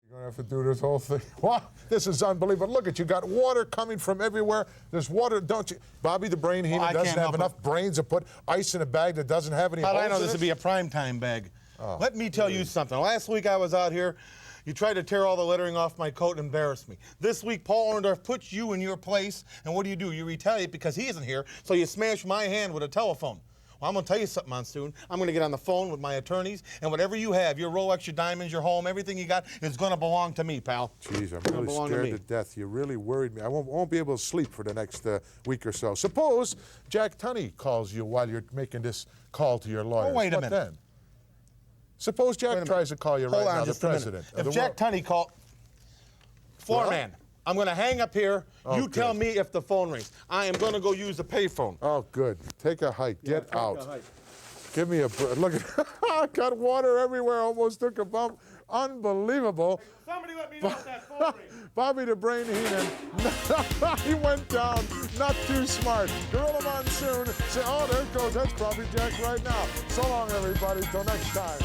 [SPEAKER 1] You're gonna have to do this whole thing. Wow, this is unbelievable. Look at you, got water coming from everywhere. There's water, don't you? Bobby the Brain Heenan
[SPEAKER 2] I
[SPEAKER 1] doesn't
[SPEAKER 2] can't
[SPEAKER 1] have
[SPEAKER 2] help
[SPEAKER 1] enough brains to put ice in a bag that doesn't have any
[SPEAKER 2] How
[SPEAKER 1] holes
[SPEAKER 2] did I know
[SPEAKER 1] in
[SPEAKER 2] this
[SPEAKER 1] it?
[SPEAKER 2] would be a primetime bag?
[SPEAKER 1] Oh,
[SPEAKER 2] Let me tell you something. Last week I was out here. You tried to tear all the lettering off my coat and embarrass me. This week, Paul Orndorff puts you in your place, and what do? You retaliate because he isn't here, so you smash my hand with a telephone. Well, I'm going to tell you something, Monsoon. I'm going to get on the phone with my attorneys, and whatever you have, your Rolex, your diamonds, your home, everything you got, is going to belong to me, pal.
[SPEAKER 1] Jeez, I'm
[SPEAKER 2] It's gonna
[SPEAKER 1] really
[SPEAKER 2] belong to
[SPEAKER 1] scared
[SPEAKER 2] me.
[SPEAKER 1] to death. You really worried me. I won't be able to sleep for the next week or so. Suppose Jack Tunney calls you while you're making this call to your lawyers.
[SPEAKER 2] Oh, wait a
[SPEAKER 1] What
[SPEAKER 2] minute.
[SPEAKER 1] then? Suppose Jack tries to call you
[SPEAKER 2] Hold
[SPEAKER 1] right
[SPEAKER 2] on
[SPEAKER 1] now, the
[SPEAKER 2] just a minute.
[SPEAKER 1] president. of
[SPEAKER 2] If
[SPEAKER 1] the
[SPEAKER 2] Jack Tunney called, floor
[SPEAKER 1] What?
[SPEAKER 2] man, I'm going to hang up here.
[SPEAKER 1] Oh,
[SPEAKER 2] you tell
[SPEAKER 1] good.
[SPEAKER 2] me if the phone rings. I am going to go use the payphone.
[SPEAKER 1] Oh, good. Take a hike. Get out. Give me a break. Look at I got water everywhere. Almost took a bump. Unbelievable.
[SPEAKER 2] Somebody let me know if that phone rings.
[SPEAKER 1] Bobby the Brain Heenan. He went down. Not too smart. Gorilla Monsoon. Say, oh, there it goes. That's probably Jack right now. So long, everybody. Till next time.